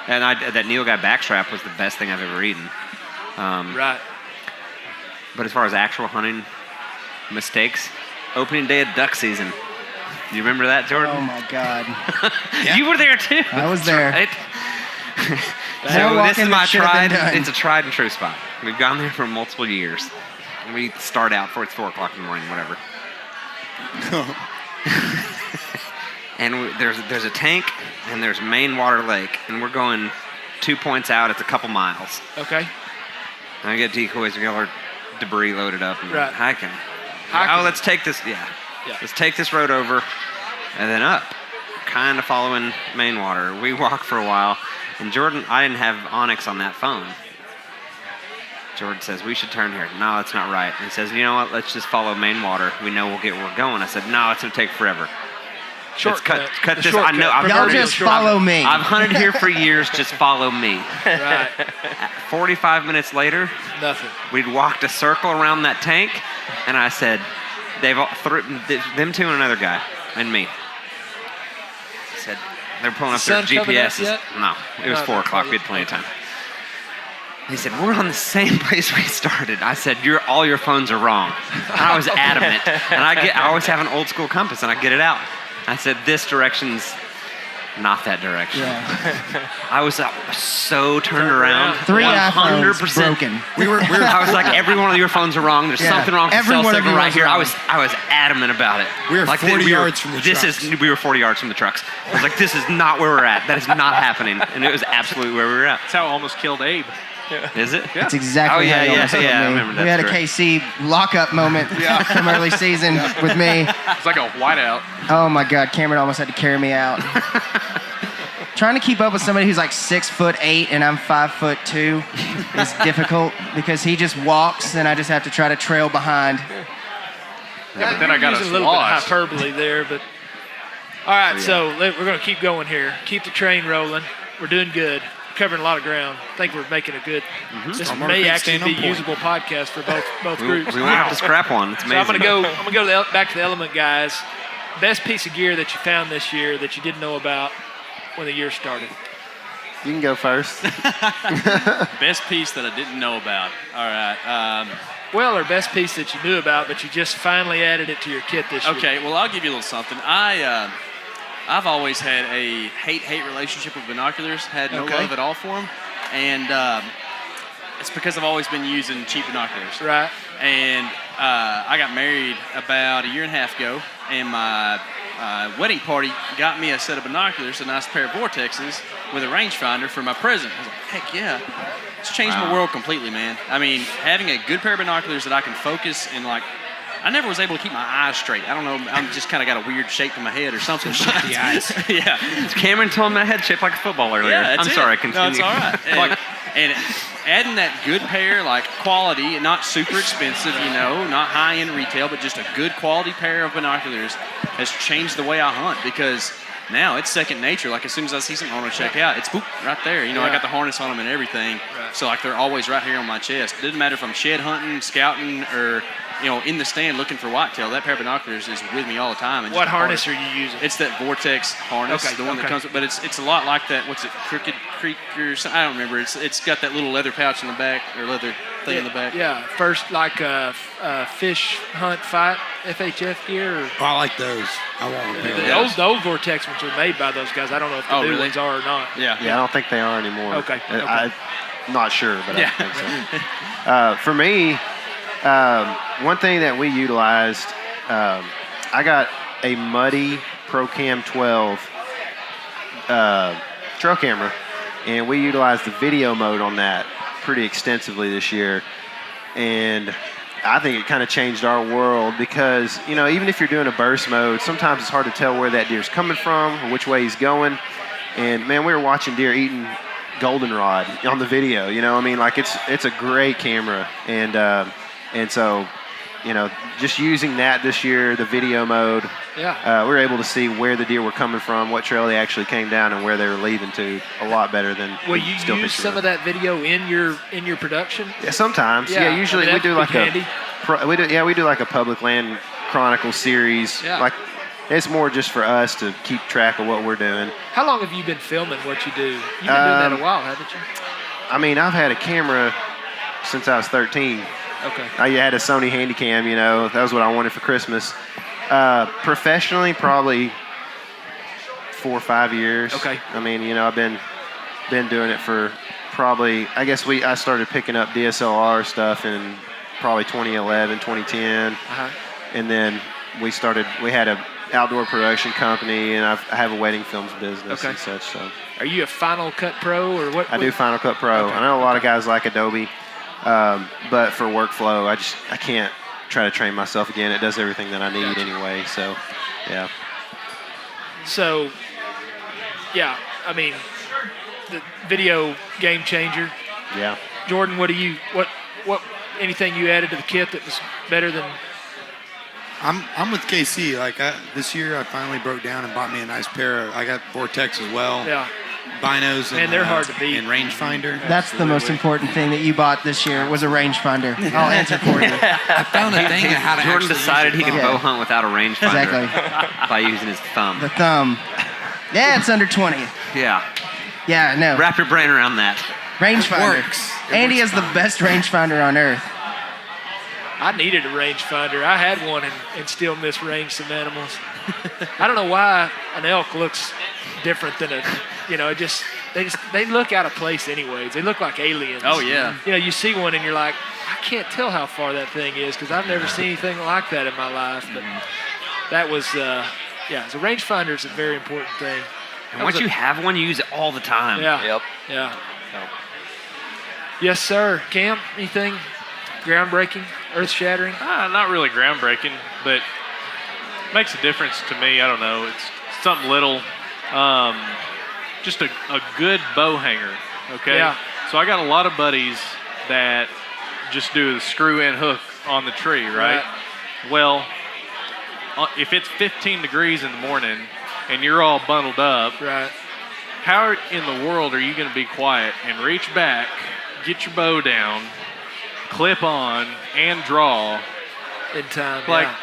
And that Neil Guy backstrap was the best thing I've ever eaten. Right. But as far as actual hunting mistakes, opening day of duck season. You remember that, Jordan? Oh my God. You were there too. I was there. Right? More So this walking is my that should have been done. it's a tried and true spot. We've gone there for multiple years. We start out for it's 4 o'clock in the morning, whatever. And there's a tank and there's Main Water Lake, and we're going 2 points out. It's a couple miles. Okay. And I get decoys, we got our debris loaded up, and Right. hiking. Hiking. Oh, let's take this. Yeah. Yeah. Let's take this road over, and then up, kind of following Main Water. We walk for a while, and Jordan, I didn't have Onyx on that phone. Jordan says, we should turn here. No, that's not right. And he says, you know what, let's just follow Main Water. We know we'll get where we're going. I said, no, it's going to take forever. Shortcut. Let's cut The this. shortcut. I know. I've Y'all heard it. just follow me. I've hunted here for years. Just follow me. Right. 45 minutes later, Nothing. we'd walked a circle around that tank, and I said, them two and another guy, and me. I said, they're pulling up their Sun coming up GPSs. yet? No, it was No, 4 not o'clock. We yet. had plenty of time. He said, we're on the same place we started. I said, all your phones are wrong. And I was adamant. And I always have an old school compass, and I get it out. I said, this direction's not that direction. Yeah. I was so turned around. 3 iPhones 100%. broken. I was like, every one of your phones are wrong. There's Yeah. something wrong with the Every cell one of signal yours right is here. wrong. I was adamant about it. We were Like, 40 yards from the trucks. We were 40 yards from the trucks. I was like, this is not where we're at. That is not happening. And it was absolutely where we were at. That's how I almost killed Abe. Is it? That's exactly Oh, yeah, how you yeah, almost yeah, killed I me. remember We had that a KC lockup moment from early season with me. It's like a whiteout. Oh my God, Cameron almost had to carry me out. Trying to keep up with somebody who's like 6'8" and I'm 5'2" is difficult because he just walks and I just have to try to trail behind. Yeah, but then I got using a little bit of lost. hyperbole there, but all right. So we're going to keep going here. Keep the train rolling. We're doing good. covering a lot of ground. I think we're making a good. This Stormwater may Creek actually staying be on point. usable podcast for both groups. We won't have to scrap one. It's So amazing. I'm gonna go back to the Element guys. Best piece of gear that you found this year that you didn't know about when the year started. You can go first. Best piece that I didn't know about. All right. Well, or best piece that you knew about, but you just finally added it to your kit this year. Okay, well, I'll give you a little something. I've always had a hate-hate relationship with binoculars, had no love at all for them, and it's because I've always been using cheap binoculars. Right. And I got married about a year and a half ago, and my wedding party got me a set of binoculars, a nice pair of Vortexes with a rangefinder for my present. I was like, heck yeah. It's changed my world completely, man. I mean, having a good pair of binoculars that I can focus and, like, I never was able to keep my eyes straight. I don't know. I'm just kind of got a weird shape in my head or something. The eyes. Yeah. Cameron told me my head shaped like a football earlier. Yeah, that's I'm it. sorry, continue. No, it's all right. And adding that good pair, like quality, not super expensive, not high-end retail, but just a good quality pair of binoculars has changed the way I hunt because now it's second nature. Like as soon as I see something I want to check out, it's boop, right there. I got the harness on them and everything. Right. So like they're always right here on my chest. It doesn't matter if I'm shed hunting, scouting, or in the stand looking for whitetail. That pair of binoculars is with me all the time. And What harness are you using? It's that Vortex harness, the one that comes with, but it's a lot like that. What's it, Crooked Creek or something? I don't remember. It's got that little leather pouch in the back or leather thing in the back. Yeah, first like fish hunt fight FHF gear. Or, I like those. I want a pair of those. those Vortex ones were made by those guys. I don't know if the new ones are or not. Yeah, I don't think they are anymore. Okay. I'm not sure, but I think so. For me, one thing that we utilized, I got a Muddy ProCam 12 trail camera, and we utilized the video mode on that pretty extensively this year. And I think it kind of changed our world because, even if you're doing a burst mode, sometimes it's hard to tell where that deer's coming from or which way he's going. And, man, we were watching deer eating goldenrod on the video, it's a great camera. And so, just using that this year, the video mode, we were able to see where the deer were coming from, what trail they actually came down, and where they were leaving to a lot better than Will you use some of that video in your production? Yeah, sometimes. Yeah, usually we do like we do like a public land chronicle series. Yeah. Like it's more just for us to keep track of what we're doing. How long have you been filming what you do? You've been doing that a while, haven't you? I mean, I've had a camera since I was 13. Okay. I had a Sony Handycam, that was what I wanted for Christmas. Professionally, probably 4 or 5 years. Okay. I mean, I've been doing it for probably, I guess I started picking up DSLR stuff in probably 2011, 2010. Uh-huh. And then we had an outdoor production company, and I have a wedding films business and such. So. Are you a Final Cut Pro or what? I do Final Cut Pro. Okay. I know a lot of guys like Adobe. But for workflow, I can't try to train myself again. It does everything that I need anyway. So, yeah. So, yeah, I mean, the video game changer. Yeah. Jordan, what anything you added to the kit that was better than? I'm with KC. This year, I finally broke down and bought me a nice pair. I got Vortex as well. Yeah. Binos and they're hard to beat. And rangefinder. That's the most important thing that you bought this year was a rangefinder. I'll answer for you. I found a thing of how to Jordan actually decided he use could it. bow hunt without a rangefinder Exactly. by using his thumb. The thumb. Yeah, it's under 20. Yeah. Yeah, no. Wrap your brain around that. Rangefinder. Works. Andy is the best rangefinder on earth. I needed a rangefinder. I had one and still misranged some animals. I don't know why an elk looks different than they look out of place anyways. They look like aliens. Oh, yeah. You see one and you're like, I can't tell how far that thing is because I've never seen anything like that in my life. But that was, so rangefinder is a very important thing. And once you have one, you use it all the time. Yeah. Yep. Yeah. Yes, sir. Cam, anything groundbreaking, earth-shattering? Not really groundbreaking, but makes a difference to me. I don't know. It's something little. Just a good bow hanger, okay? Yeah. So I got a lot of buddies that just do the screw-in hook on the tree, right? Well, if it's 15 degrees in the morning and you're all bundled up, Right. how in the world are you going to be quiet and reach back, get your bow down, clip on, and draw in time? Like, yeah.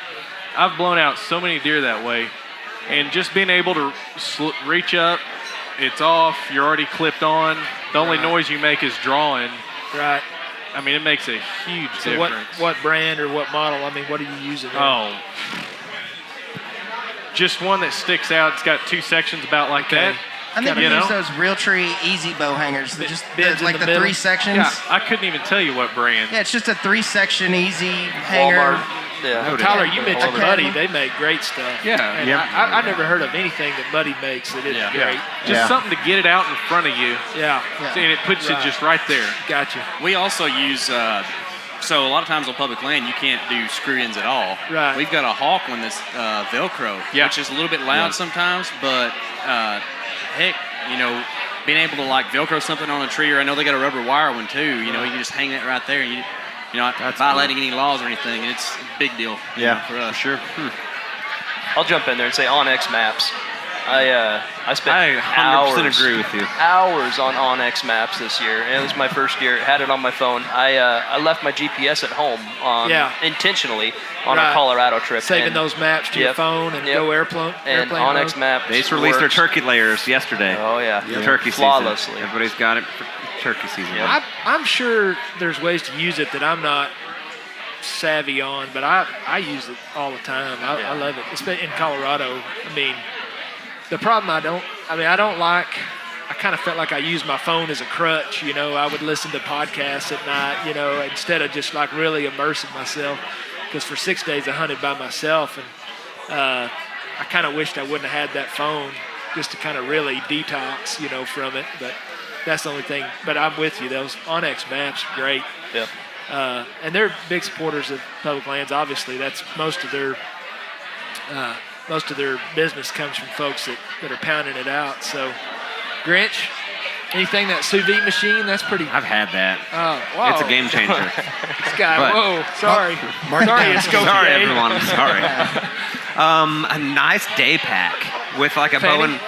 I've blown out so many deer that way, and just being able to reach up, it's off, you're already clipped on. The only noise you make is drawing. Right. I mean, it makes a huge difference. What brand or what model? I mean, what are you using there? Oh, just one that sticks out. It's got 2 sections about like that. I think we use those Realtree Easy bow hangers. Like the 3 sections. Yeah, I couldn't even tell you what brand. Yeah, it's just a 3-section easy hanger. Walmart. Yeah. Tyler, you mentioned Buddy. They make great stuff. Yeah. And I never heard of anything that Buddy makes that isn't great. Just something to get it out in front of you. Yeah. And it puts it just right there. Gotcha. We also use, so a lot of times on public land, you can't do screw-ins at all. Right. We've got a Hawk one that's Velcro, which is a little bit loud sometimes, but heck, being able to like Velcro something on a tree, or I know they got a rubber wire one too, you can just hang that right there. And you're not violating any laws or anything. It's a big deal for us. Sure. I'll jump in there and say OnX Maps. I spent I 100% agree with you. hours on OnX Maps this year. And it was my first year. Had it on my phone. I left my GPS at home intentionally on a Colorado trip. Saving those maps to your phone and go airplane. And OnX Maps. They just released their turkey layers yesterday. Oh yeah, turkey flawlessly. season. Everybody's got it for turkey season. I'm sure there's ways to use it that I'm not savvy on, but I use it all the time. I love it. Especially in Colorado. I mean, the problem I kind of felt like I used my phone as a crutch. I would listen to podcasts at night, instead of just like really immersing myself. Because for 6 days I hunted by myself, and I kind of wished I wouldn't have had that phone just to kind of really detox, from it. But that's the only thing. But I'm with you. Those OnX Maps are great. Yeah. And they're big supporters of public lands. Obviously, that's most of their business comes from folks that are pounding it out. So, Grinch, anything that sous vide machine, that's pretty. I've had that. Oh, wow. It's a game changer. This guy, whoa, sorry. Sorry, it's Sorry, everyone. I'm sorry. A nice day pack with like a bow and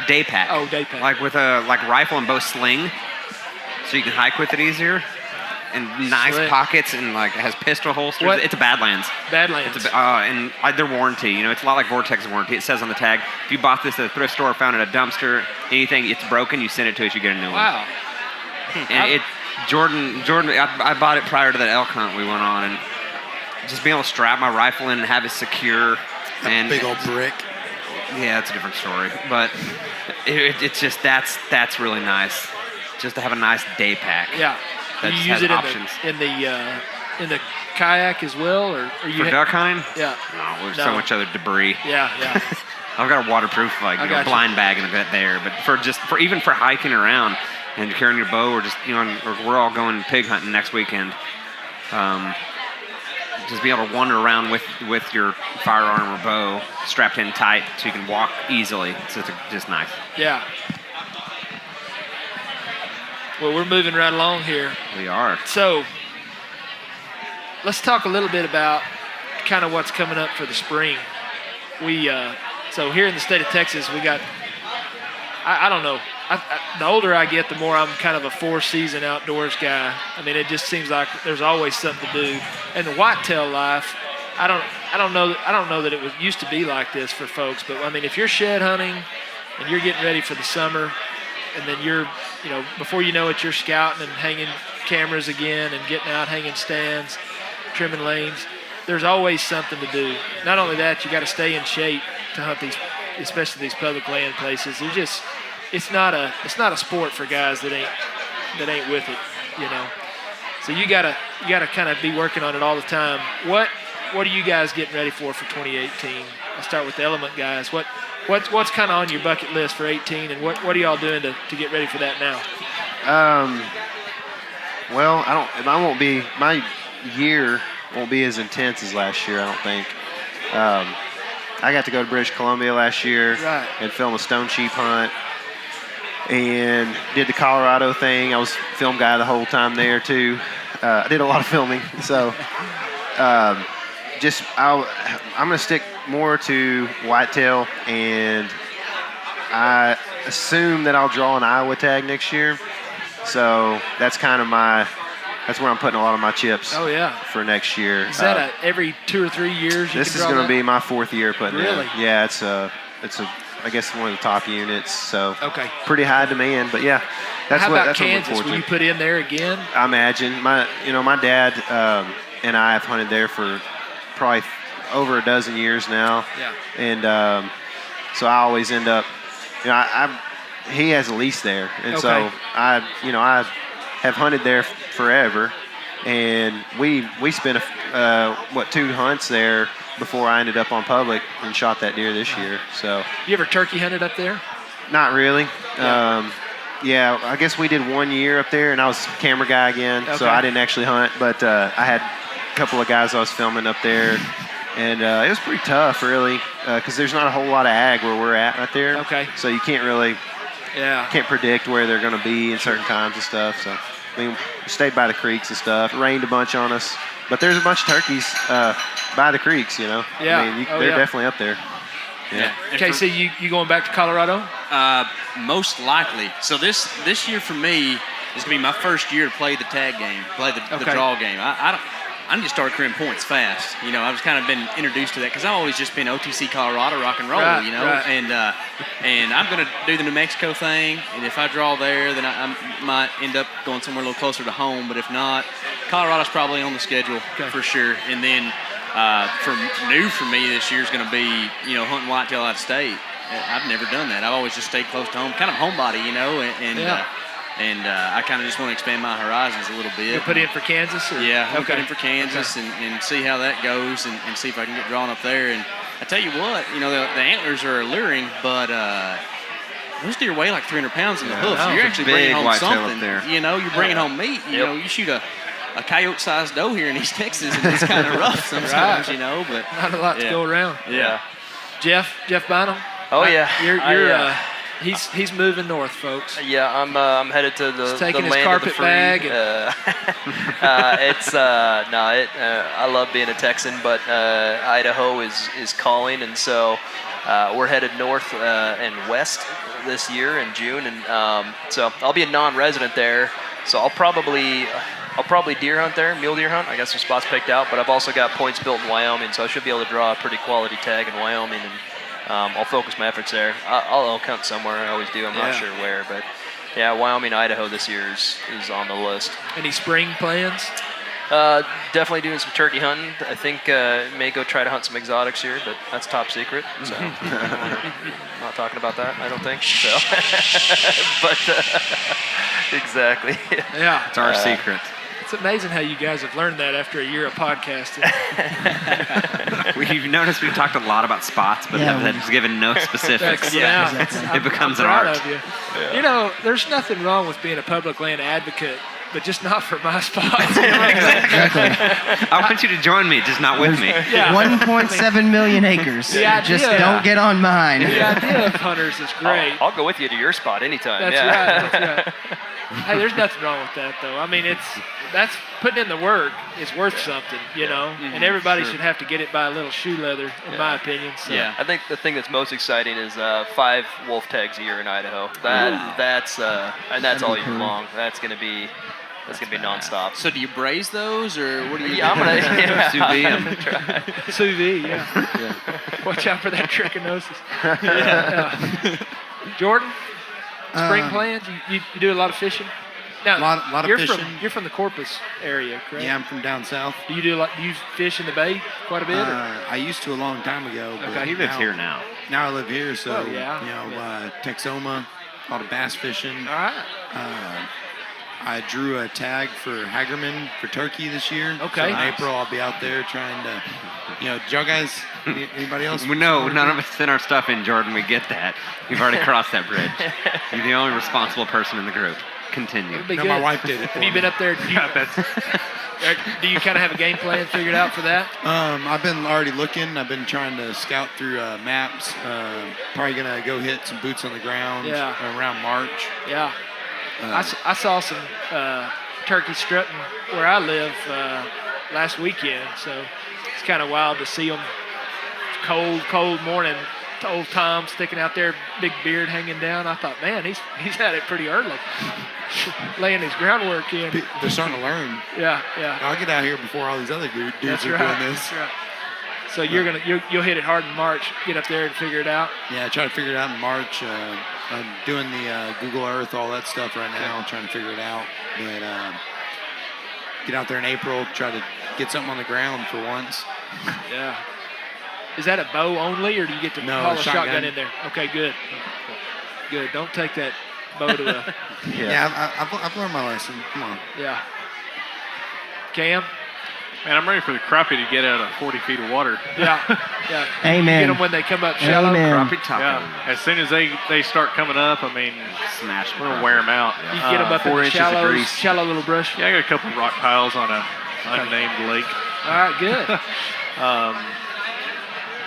day pack. Oh, day pack. Like with a rifle and bow sling, so you can hike with it easier. And nice pockets, and like it has pistol holsters. It's a Badlands. Badlands. And their warranty, it's a lot like Vortex's warranty. It says on the tag, if you bought this at a thrift store, found it at a dumpster, anything, it's broken, you send it to us, you get a new one. Wow. And Jordan, I bought it prior to that elk hunt we went on, and just being able to strap my rifle in and have it secure. And big old brick. Yeah, it's a different story, but it's just that's really nice, just to have a nice day pack. Yeah. Do you use it in the kayak as well, or for duck hunting? Yeah. No, there's so much other debris. Yeah. I've got a waterproof blind bag in a bit there, but for even for hiking around and carrying your bow, or just we're all going pig hunting next weekend. Just be able to wander around with your firearm or bow strapped in tight, so you can walk easily. So it's just nice. Yeah. Well, we're moving right along here. We are. So let's talk a little bit about kind of what's coming up for the spring. So here in the state of Texas, we got, I don't know. The older I get, the more I'm kind of a 4-season outdoors guy. I mean, it just seems like there's always something to do. And the whitetail life, I don't know that it used to be like this for folks. But I mean, if you're shed hunting and you're getting ready for the summer, and then you're, before you know it, you're scouting and hanging cameras again and getting out, hanging stands, trimming lanes. There's always something to do. Not only that, you got to stay in shape to hunt these, especially these public land places. It's not a sport for guys that ain't with it, So you gotta kind of be working on it all the time. What are you guys getting ready for 2018? I'll start with the Element guys. What's kind of on your bucket list for 18, and what are y'all doing to get ready for that now? Well, my year won't be as intense as last year, I don't think. I got to go to British Columbia last year and film a stone sheep hunt, and did the Colorado thing. I was film guy the whole time there too. I did a lot of filming, so I'm going to stick more to whitetail, and assume that I'll draw an Iowa tag next year. So that's kind of that's where I'm putting a lot of my chips. Oh yeah. For next year. Is that every 2 or 3 years? This is going to be my 4th year putting it in. Really? Yeah, it's I guess one of the top units. So okay. Pretty high demand, but yeah. How about Kansas? Will you put in there again? I imagine my dad and I have hunted there for probably over a dozen years now. Yeah. And so I always end up, he has a lease there, and so I have hunted there forever, and we spent 2 hunts there before I ended up on public and shot that deer this year. So. You ever turkey hunted up there? Not really. Yeah. I guess we did 1 year up there, and I was camera guy again, so I didn't actually hunt, but I had a couple of guys I was filming up there, and it was pretty tough, really, because there's not a whole lot of ag where we're at right there. Okay. So you can't really can't predict where they're going to be in certain times and stuff. So, I mean, we stayed by the creeks and stuff. It rained a bunch on us, but there's a bunch of turkeys by the creeks, Yeah. I mean, they're definitely up there. Yeah. Okay, so you going back to Colorado? Most likely. So this year for me is gonna be my first year to play the tag game, play the draw game. I need to start accruing points fast. I've just kind of been introduced to that because I've always just been OTC Colorado rock and roll. Right. And I'm gonna do the New Mexico thing. And if I draw there, then I might end up going somewhere a little closer to home. But if not, Colorado's probably on the schedule for sure. And then for me this year is going to be, hunting whitetail out of state. I've never done that. I've always just stayed close to home, kind of homebody, and I kind of just want to expand my horizons a little bit. You put in for Kansas? Yeah, I'm put in for Kansas and see how that goes and see if I can get drawn up there. And I tell you what, the antlers are alluring, but those deer weigh like 300 pounds in the hoof. So you're actually bringing home something. You're bringing home meat. You shoot a coyote-sized doe here in East Texas, and it's kind of rough sometimes, but not a lot to go around. Yeah. Jeff Bynum. Oh yeah. You're he's moving north, folks. Yeah, I'm headed to the He's taking land his carpet of the free. bag. I love being a Texan, but Idaho is calling, and so we're headed north and west this year in June, and so I'll be a non-resident there. So I'll probably deer hunt there, mule deer hunt. I got some spots picked out, but I've also got points built in Wyoming, so I should be able to draw a pretty quality tag in Wyoming, and I'll focus my efforts there. I'll elk hunt somewhere. I always do. I'm not sure where, but yeah, Wyoming, Idaho this year is on the list. Any spring plans? Definitely doing some turkey hunting. I think may go try to hunt some exotics here, but that's top secret. So not talking about that, I don't think. So, but exactly. Yeah, it's our secret. It's amazing how you guys have learned that after a year of podcasting. We've noticed we've talked a lot about spots, but have given no specifics. It becomes an art. Of you. There's nothing wrong with being a public land advocate, but just not for my spots. Exactly. I want you to join me, just not with me. Yeah. 1.7 million acres. Just don't get on mine. The idea of hunters is great. I'll go with you to your spot anytime. That's right. Hey, there's nothing wrong with that, though. I mean, that's putting in the work is worth something, and everybody should have to get it by a little shoe leather, in my opinion. So. Yeah, I think the thing that's most exciting is 5 wolf tags a year in Idaho. That's all year long. That's gonna be nonstop. So do you braise those, or what do you? Yeah, I'm gonna sous vide. Yeah. Watch out for that trichinosis. Jordan, spring plans? You do a lot of fishing? Now, a lot of fishing. You're from the Corpus area, correct? Yeah, I'm from down south. Do you fish in the bay quite a bit? I used to a long time ago. Okay, he lives here now. Now I live here, so Oh, Texoma, a lot of bass fishing. All right. I drew a tag for Hagerman for turkey this year. Okay. So in April, I'll be out there trying to, did y'all guys, anybody else? No, none of us sent our stuff in, Jordan. We get that. We've already crossed that bridge. You're the only responsible person in the group. Continue. No, my wife did it. Have you been up there? Do you kind of have a game plan figured out for that? I've been already looking. I've been trying to scout through maps. Probably going to go hit some boots on the ground around March. Yeah. I saw some turkey strutting where I live last weekend, so it's kind of wild to see them. Cold morning, old Tom sticking out there, big beard hanging down. I thought, man, he's at it pretty early, laying his groundwork in. They're starting to learn. Yeah. I'll get out here before all these other dudes That's are right. doing this. That's right. So you'll hit it hard in March. Get up there and figure it out. Yeah, try to figure it out in March. I'm doing the Google Earth, all that stuff right now. I'm trying to figure it out. But get out there in April, try to get something on the ground for once. Yeah. Is that a bow only, or do you get to haul a shotgun in there? Okay, good. Good. Don't take that bow to the. Yeah, I've learned my lesson. Come on. Yeah. Cam? Man, I'm ready for the crappie to get out of 40 feet of water. Yeah. Amen. Get them when they come up shallow. Amen. Crappie taco. Yeah, as soon as they start coming up, I mean, Smash we're gonna wear them out. You get them up in 4 the inches of grease. shallow little brush. Yeah, I got a couple of rock piles on a unnamed lake. All right, good.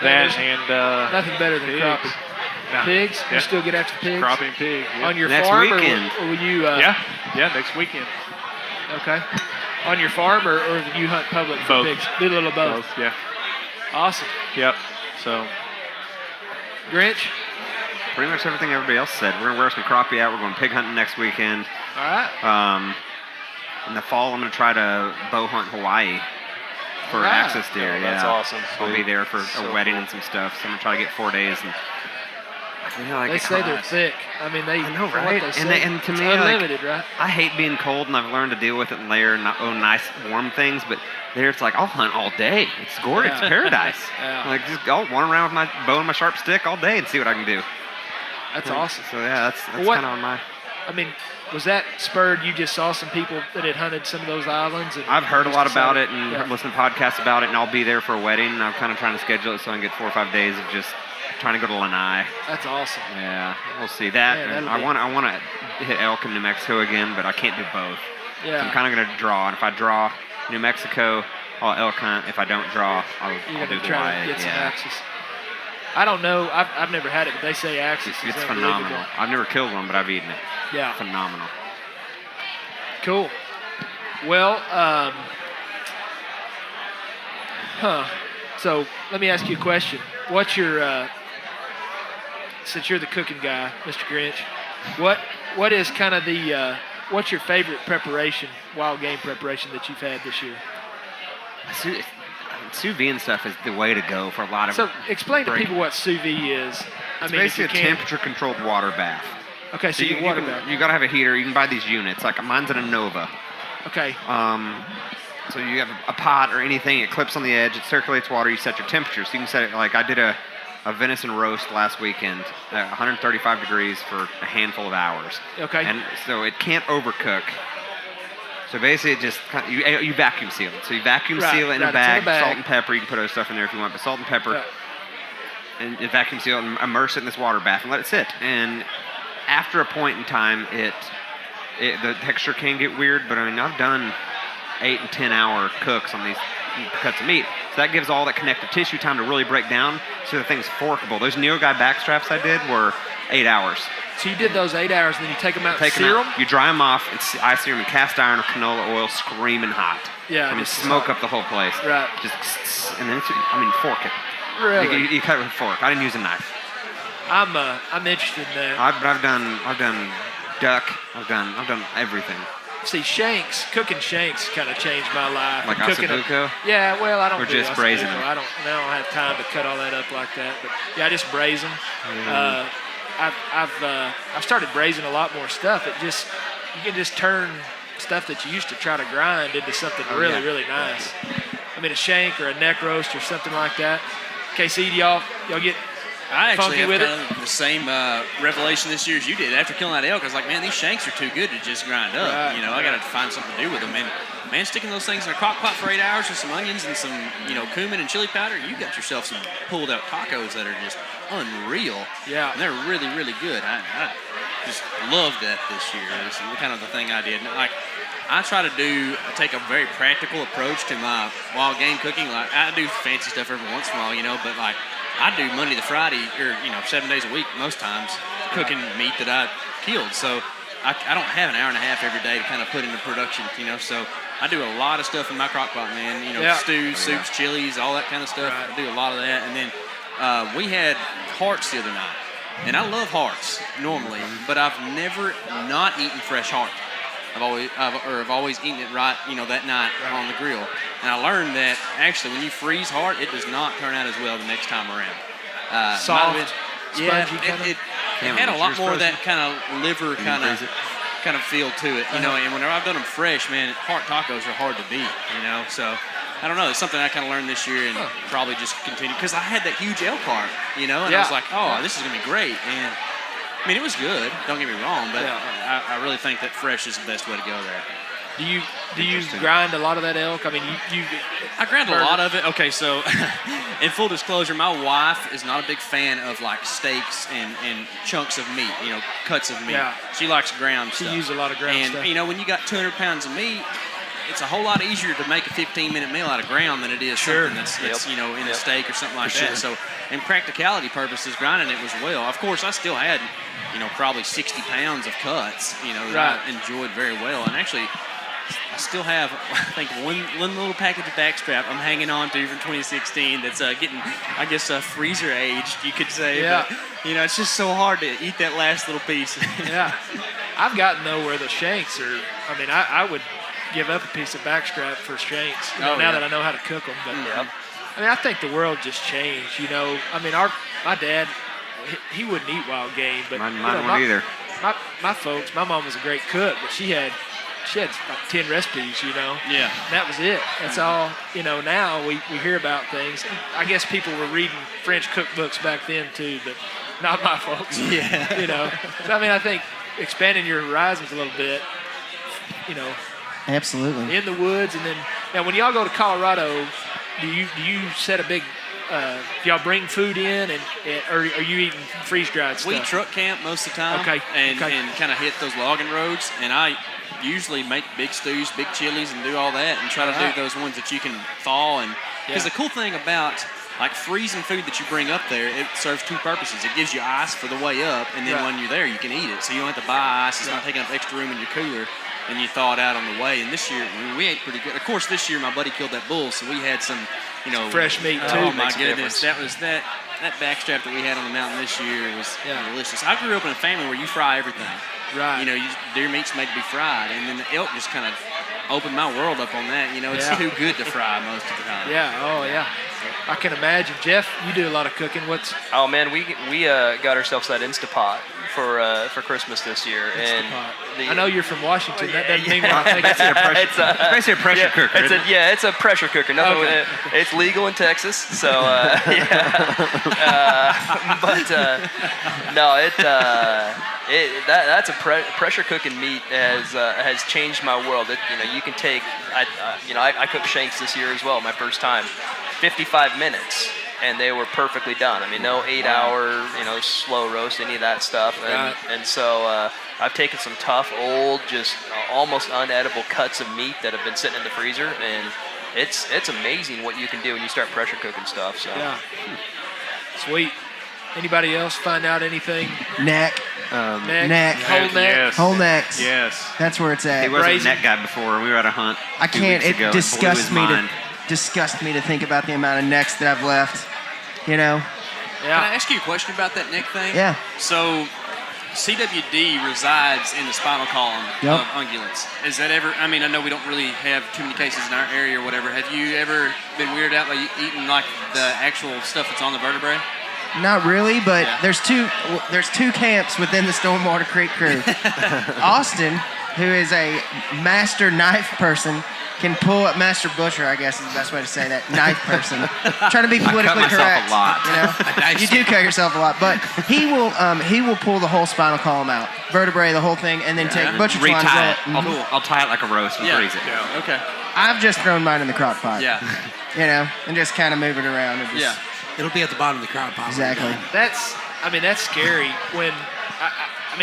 That and Nothing better than pigs. crappie. Nah, Pigs? yeah. You still get after pigs? Crappie and pig. Yeah. On your Next farm, weekend. or will you? yeah, next weekend. Okay. On your farm, or do you hunt public for Both. pigs? Do a little of both. Yeah. Awesome. Yep. So Grinch? Pretty much everything everybody else said. We're going to wear some crappie out. We're going pig hunting next weekend. All right. In the fall, I'm going to try to bow hunt Hawaii for Wow. access deer. Oh, Yeah, that's awesome. I'll be Sweet. there for So a wedding cool. and some stuff. So I'm going to try to get 4 days. And I feel like They say they're thick. I mean, I know, for what right? they And say, they- and to it's me, like, unlimited, right? I hate being cold, and I've learned to deal with it and layer and own nice warm things. But there, it's like I'll hunt all day. It's gorgeous, Yeah. it's paradise. Yeah. Like just I'll run around with my bow and my sharp stick all day and see what I can do. That's awesome. So yeah, that's What- kind of on my. I mean, was that spurred? You just saw some people that had hunted some of those islands? And I've heard a lot about it decided- and yeah. listened to podcasts about it, and I'll be there for a wedding. And I'm kind of trying to schedule it so I can get 4 or 5 days of just trying to go to Lanai. That's awesome. Yeah, we'll see that. Man, And that'll I want to hit elk in New Mexico again, but I can't do both. So Yeah. I'm kind of going to draw, and if I draw New Mexico, I'll elk hunt. If I don't draw, I'll You're do going to try Hawaii. to get some Yeah. axis. I don't know. I've never had it, but they say axis is It's unbelievable. phenomenal. I've never killed one, but I've eaten it. Yeah. Phenomenal. Cool. Well, so let me ask you a question. What's your, since you're the cooking guy, Mr. Grinch, what is kind of the, what's your favorite preparation, wild game preparation that you've had this year? Sous vide and stuff is the way to go for a lot of. So explain to break- people what sous vide is. I It's mean, if basically you a can. temperature-controlled water bath. Okay, so you water bath. You got to have a heater. You can buy these units. Like mine's in a Nova. Okay. So you have a pot or anything. It clips on the edge. It circulates water. You set your temperature. So you can set it. Like I did a venison roast last weekend at 135 degrees for a handful of hours. Okay. And so it can't overcook. So basically, it just you vacuum seal it. So you vacuum Right, seal it in right, a it's in a bag, bag. salt and pepper. You can put other stuff in there if you want, but salt and pepper. Yeah. And vacuum seal it and immerse it in this water bath and let it sit. And after a point in time, the texture can get weird. But I mean, I've done 8 and 10 hour cooks on these cuts of meat, so that gives all that connective tissue time to really break down, so the thing's forkable. Those Neo Guy back straps I did were 8 hours. So you did those 8 hours, then you take them out and Take 'em sear out, them? you dry them off, and I sear them in cast iron or canola oil, screaming hot. Yeah, I mean, just smoke hot. up the whole place. Right. Just and then fork it. Really? You cut it with a fork. I didn't use a knife. I'm interested in that. I've done duck. I've done everything. See, cooking shanks kind of changed my life. Like Cooking ossobuco? Yeah, well, I don't Or do just braising ossobuco. them? I don't have time to cut all that up like that. But yeah, I just braise them. I've started braising a lot more stuff. You can just turn stuff that you used to try to grind into something really nice. I mean, a shank or a neck roast or something like that. KC, do y'all get I actually funky have with kind it? of the same revelation this year as you did. After killing that elk, I was like, man, these shanks are too good to just grind up. Right, I got to find something to do with them. And man, sticking those things in a crock pot for 8 hours with some onions and some, cumin and chili powder, you got yourself some pulled out tacos that are just unreal. Yeah. And they're really, really good. I just loved that this year. It's kind of the thing I did. Like, I try to take a very practical approach to my wild game cooking. Like, I do fancy stuff every once in a while, but like, I do Monday to Friday, or 7 days a week most times, cooking meat that I killed. So I don't have an hour and a half every day to kind of put into production, So I do a lot of stuff in my crock pot, man. Yeah. Stews, soups, chilies, all that kind of stuff. Right. I do a lot of that, and then We had hearts the other night, and I love hearts normally, but I've never not eaten fresh heart. I've always eaten it right, that night on the grill. And I learned that actually when you freeze heart, it does not turn out as well the next time around. Soft, yeah, spongy it had a lot more of that kind of liver kind of feel to it, And whenever I've done them fresh, man, heart tacos are hard to beat, So I don't know. It's something I kind of learned this year and probably just continue because I had that huge elk heart, and I was like, oh, this is gonna be great. And I mean, it was good. Don't get me wrong, but I really think that fresh is the best way to go there. Do you grind a lot of that elk? I mean, I grind a lot of it. Okay, so in full disclosure, my wife is not a big fan of like steaks and chunks of meat, cuts of meat. Yeah. She likes ground stuff. She uses a lot of ground stuff. And when you got 200 pounds of meat, it's a whole lot easier to make a 15-minute meal out of ground than it is something that's in a steak or something like that. So, in practicality purposes, grinding it was well. Of course, I still had, probably 60 pounds of cuts, that I enjoyed very well. And actually, I still have, I think, one little package of backstrap I'm hanging on to from 2016 that's getting, I guess, freezer aged, you could say. Yeah. But, it's just so hard to eat that last little piece. Yeah. I've gotten, though, where the shanks are, I would give up a piece of backstrap for shanks now that I know how to cook them. But I think the world just changed. My dad, he wouldn't eat wild game, but mine wouldn't either. My folks, my mom was a great cook, but she had like 10 recipes, Yeah. And that was it. That's all. Now we hear about things. I guess people were reading French cookbooks back then too, but not my folks. Yeah. So, I think expanding your horizons a little bit. Absolutely. In the woods, and then now when y'all go to Colorado, do you set a big? Do y'all bring food in, or are you eating freeze dried stuff? We truck camp most of the time, and kind of hit those logging roads. And I usually make big stews, big chilies, and do all that, and try to do those ones that you can thaw. And because the cool thing about like freezing food that you bring up there, it serves two purposes. It gives you ice for the way up, and then when you're there, you can eat it. So you don't have to buy ice. It's not taking up extra room in your cooler. And you thaw it out on the way. And this year, we ate pretty good. Of course, this year my buddy killed that bull, so we had some, fresh meat too. Oh my goodness, that backstrap that we had on the mountain this year was delicious. I grew up in a family where you fry everything. Right. Deer meat's made to be fried, and then the elk just kind of opened my world up on that. It's too good to fry most of the time. Yeah. Oh yeah. I can imagine. Jeff, you do a lot of cooking. Oh man, we got ourselves that Instapot for Christmas this year, and I know you're from Washington. That doesn't mean what I think. It's basically a pressure cooker. It's a pressure cooker. Nothing. It's legal in Texas, so that's a pressure cooking meat has changed my world. You can take I cooked shanks this year as well, my first time. 55 minutes, and they were perfectly done. No 8-hour, slow roast, any of that stuff. And so I've taken some tough, old, just almost unedible cuts of meat that have been sitting in the freezer, and it's amazing what you can do when you start pressure cooking stuff. So. Yeah. Sweet. Anybody else find out anything? Neck. Neck. Whole neck. Yes. Whole necks. Yes. That's where it's at. He wasn't a neck guy before. We were at a hunt. I 2 can't. weeks It ago. disgusts blew his me mind. to think about the amount of necks that I've left. Can I ask you a question about that neck thing? Yeah. So, CWD resides in the spinal column of ungulates. Is that ever? I know we don't really have too many cases in our area or whatever. Have you ever been weirded out by eating like the actual stuff that's on the vertebrae? Not really, but there's two camps within the Stormwater Creek crew. Austin, who is a master knife person, can pull up master butcher, I guess is the best way to say that. Knife person. Trying to be politically I cut correct. myself a lot. You do cut yourself a lot, but he will pull the whole spinal column out, vertebrae, the whole thing, and then take butcher twine. Retie it. I'll tie it like a roast and freeze it. Yeah. Okay. I've just thrown mine in the crock pot. Yeah. And just kind of move it around. And just, It'll be at the bottom of the crock pot. Exactly. That's scary. When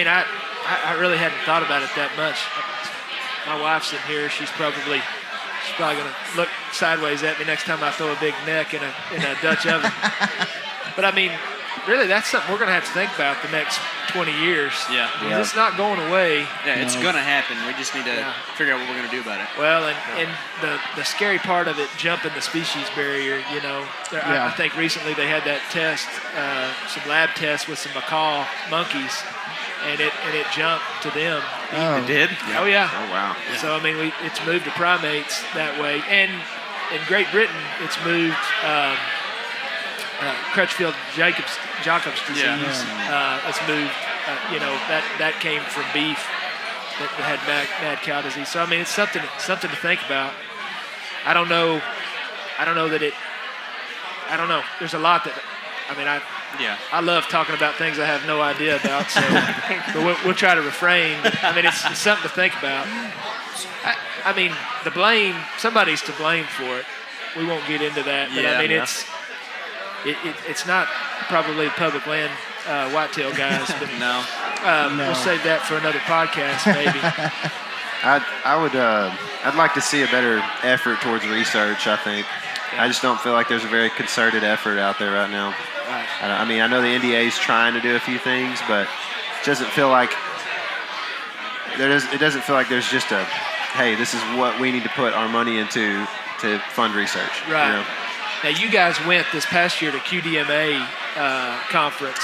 I really hadn't thought about it that much. My wife's in here. She's probably gonna look sideways at me next time I throw a big neck in a Dutch oven. But really, that's something we're going to have to think about the next 20 years. Yeah. It's not going away. Yeah, it's going to happen. We just need to figure out what we're going to do about it. Well, and the scary part of it, jumping the species barrier, I think recently they had that test, some lab tests with some macaw monkeys, and it jumped to them. It did? Oh, yeah. Oh, wow. Yeah. So, I mean, it's moved to primates that way. And in Great Britain, it's moved Crutchfield-Jacobs disease. It's moved, that came from beef that had mad cow disease. So, I mean, it's something to think about. I don't know that it – I don't know. There's a lot that – I mean, I love talking about things I have no idea about, so but we'll try to refrain. But, I mean, it's something to think about. I mean, the blame, somebody's to blame for it. We won't get into that, but I mean, it's not probably public land whitetail guys, but no. We'll save that for another podcast, maybe. I'd like to see a better effort towards research, I think. I just don't feel like there's a very concerted effort out there right now. Right. I mean, I know the NDA is trying to do a few things, but it doesn't feel like there's just a, hey, this is what we need to put our money into to fund research. Right. Now, you guys went this past year to QDMA conference.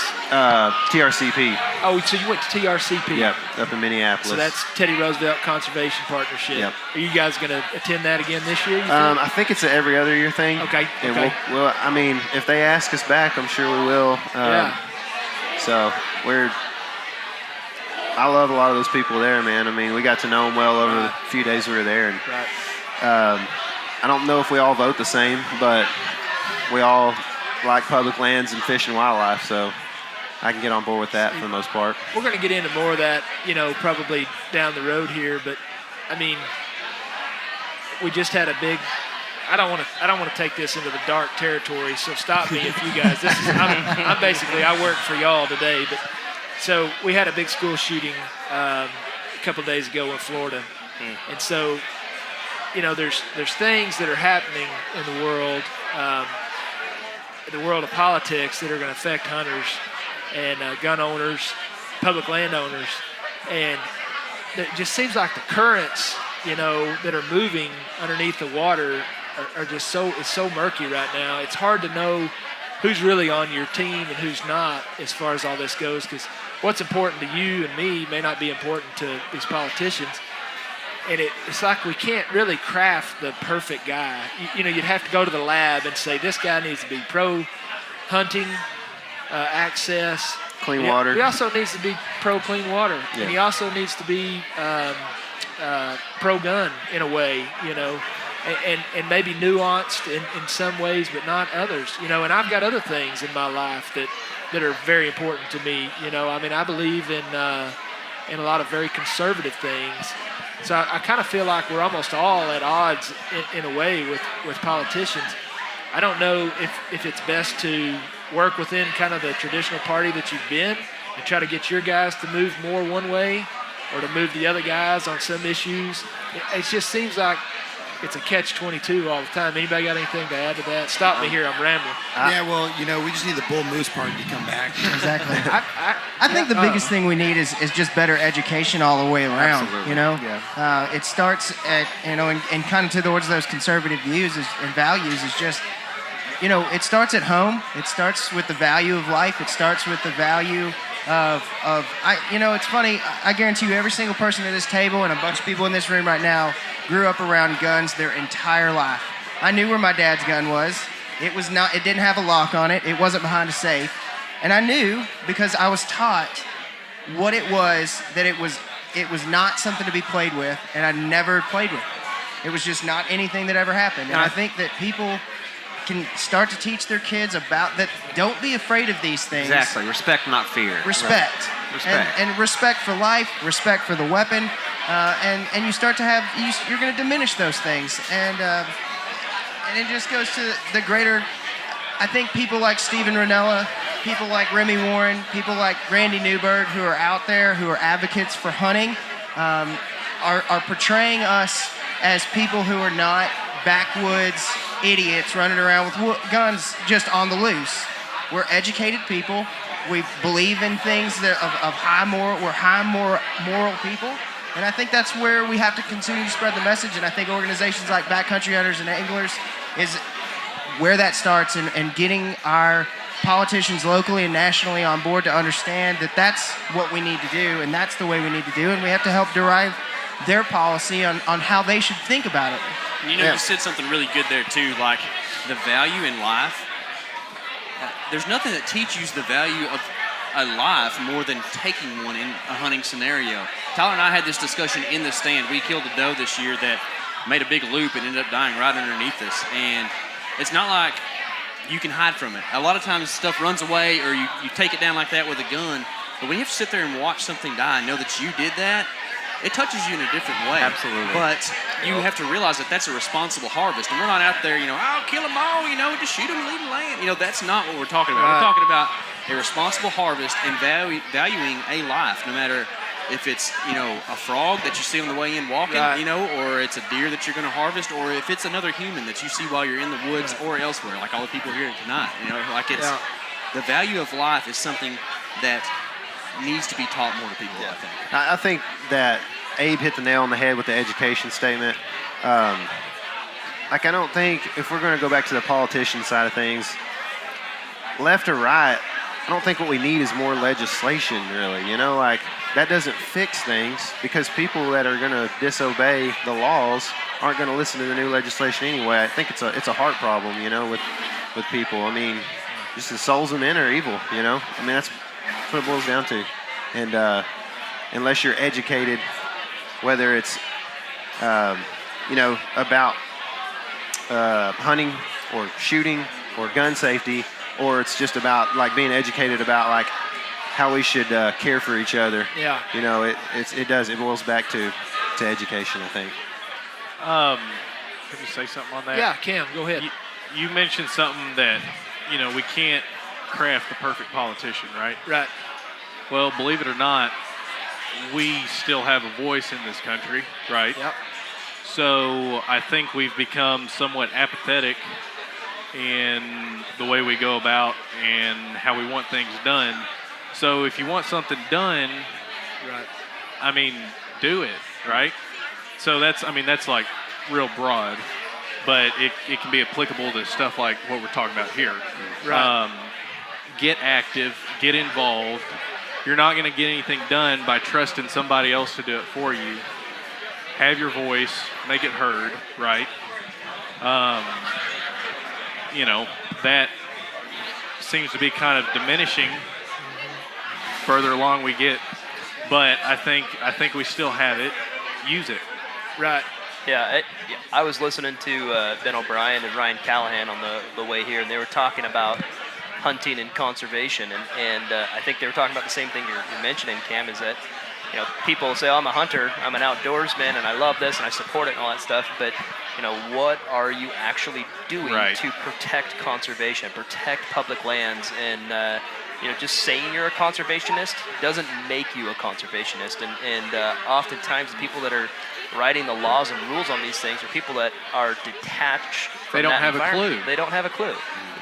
TRCP. Oh, so you went to TRCP? Yep, up in Minneapolis. So that's Teddy Roosevelt Conservation Partnership. Yep. Are you guys going to attend that again this year? I think it's an every other year thing. Okay. And we'll, I mean, if they ask us back, I'm sure we will. So I love a lot of those people there, man. I mean, we got to know them well over the few days we were there. And, I don't know if we all vote the same, but we all like public lands and fish and wildlife, so I can get on board with that for the most part. We're going to get into more of that, probably down the road here, but I mean, we just had a big. I don't want to take this into the dark territory, so stop me if you guys. I'm basically I work for y'all today, but so we had a big school shooting a couple of days ago in Florida, and so. There's things that are happening in the world of politics that are going to affect hunters and gun owners, public landowners, and it just seems like the currents, that are moving underneath the water are just it's so murky right now. It's hard to know who's really on your team and who's not as far as all this goes, because what's important to you and me may not be important to these politicians. And it's like we can't really craft the perfect guy. You'd have to go to the lab and say, this guy needs to be pro-hunting, access. Clean water. He also needs to be pro-clean water. Yeah. And he also needs to be pro-gun in a way, and maybe nuanced in some ways, but not others. And I've got other things in my life that are very important to me. I mean, I believe in a lot of very conservative things. So I kind of feel like we're almost all at odds in a way with politicians. I don't know if it's best to work within kind of the traditional party that you've been and try to get your guys to move more one way or to move the other guys on some issues. It just seems like it's a catch-22 all the time. Anybody got anything to add to that? Stop me here, I'm rambling. We just need the Bull Moose Party to come back. Exactly. I think the biggest thing we need is just better education all the way around. Absolutely. It starts at and kind of towards those conservative views and values is just it starts at home. It starts with the value of life. It starts with the value of it's funny. I guarantee you, every single person at this table and a bunch of people in this room right now grew up around guns their entire life. I knew where my dad's gun was. It didn't have a lock on it. It wasn't behind a safe. And I knew because I was taught what it was, that it was not something to be played with, and I never played with it. It was just not anything that ever happened. And I think that people can start to teach their kids about that. Don't be afraid of these things. Exactly. Respect, not fear. Respect. Right. Respect. And respect for life, respect for the weapon, and you start to you're going to diminish those things, and it just goes to the greater. I think people like Steven Ranella, people like Remy Warren, people like Randy Newberg, who are out there, who are advocates for hunting, are portraying us as people who are not backwoods idiots running around with guns just on the loose. we're educated people. We believe in things that of high moral. We're moral people, and I think that's where we have to continue to spread the message. And I think organizations like Backcountry Hunters and Anglers is where that starts, and getting our politicians locally and nationally on board to understand that that's what we need to do, and that's the way we need to do, and we have to help derive their policy on how they should think about it. You said something really good there too, like the value in life. There's nothing that teaches the value of a life more than taking one in a hunting scenario. Tyler and I had this discussion in the stand. We killed a doe this year that made a big loop and ended up dying right underneath us. And it's not like you can hide from it. A lot of times stuff runs away, or you take it down like that with a gun. But when you have to sit there and watch something die and know that you did that, it touches you in a different way. Absolutely. But you have to realize that that's a responsible harvest. And we're not out there, I'll kill them all, just shoot them and leave them land. That's not what we're talking about. Right. We're talking about a responsible harvest and valuing a life, no matter if it's, a frog that you see on the way in walking, right. Or it's a deer that you're going to harvest, or if it's another human that you see while you're in the woods or elsewhere, like all the people here tonight. The value of life is something that needs to be taught more to people, I think. I think that Abe hit the nail on the head with the education statement. I don't think, if we're going to go back to the politician side of things, left or right, I don't think what we need is more legislation, really. That doesn't fix things, because people that are going to disobey the laws aren't going to listen to the new legislation anyway. I think it's a heart problem, with people. Just the souls of men are evil, that's what it boils down to. And unless you're educated, whether it's about hunting or shooting or gun safety, or it's just about being educated about how we should care for each other. Yeah. It boils back to education, I think. Can you say something on that? Yeah, Cam, go ahead. You mentioned something that we can't craft the perfect politician, right? Right. Well, believe it or not, we still have a voice in this country, right? Yep. So I think we've become somewhat apathetic in the way we go about and how we want things done. So if you want something done, right, do it, right? So that's real broad, but it can be applicable to stuff like what we're talking about here. Right. Get active, get involved. You're not going to get anything done by trusting somebody else to do it for you. Have your voice, make it heard, right? That seems to be kind of diminishing further along we get, but I think we still have it. Use it. Right. Yeah, I was listening to Ben O'Brien and Ryan Callahan on the way here, and they were talking about hunting and conservation, and I think they were talking about the same thing you're mentioning, Cam, is that people say, I'm a hunter, I'm an outdoorsman, and I love this and I support it and all that stuff, but what are you actually doing to protect conservation, protect public lands? And just saying you're a conservationist doesn't make you a conservationist, and oftentimes the people that are writing the laws and rules on these things are people that are detached from that environment. They don't have a clue.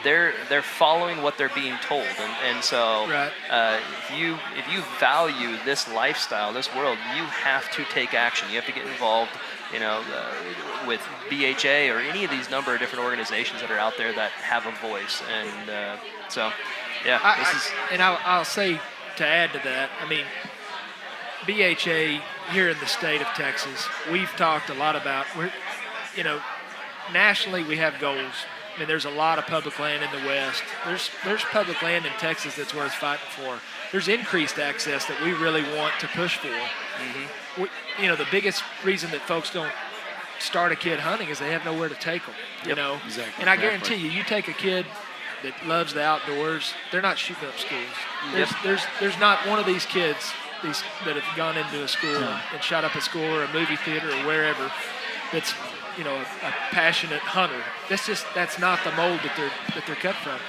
They're following what they're being told, and so if you value this lifestyle, this world, you have to take action. You have to get involved, with BHA or any of these number of different organizations that are out there that have a voice, and I'll say, to add to that, BHA here in the state of Texas, we've talked a lot about, nationally we have goals. There's a lot of public land in the West. There's public land in Texas that's worth fighting for. There's increased access that we really want to push for. Mm-hmm. The biggest reason that folks don't start a kid hunting is they have nowhere to take them. Exactly. And I guarantee you take a kid that loves the outdoors, they're not shooting up schools. There's not one of these kids that have gone into a school and shot up a school or a movie theater or wherever that's a passionate hunter. That's not the mold that they're cut from.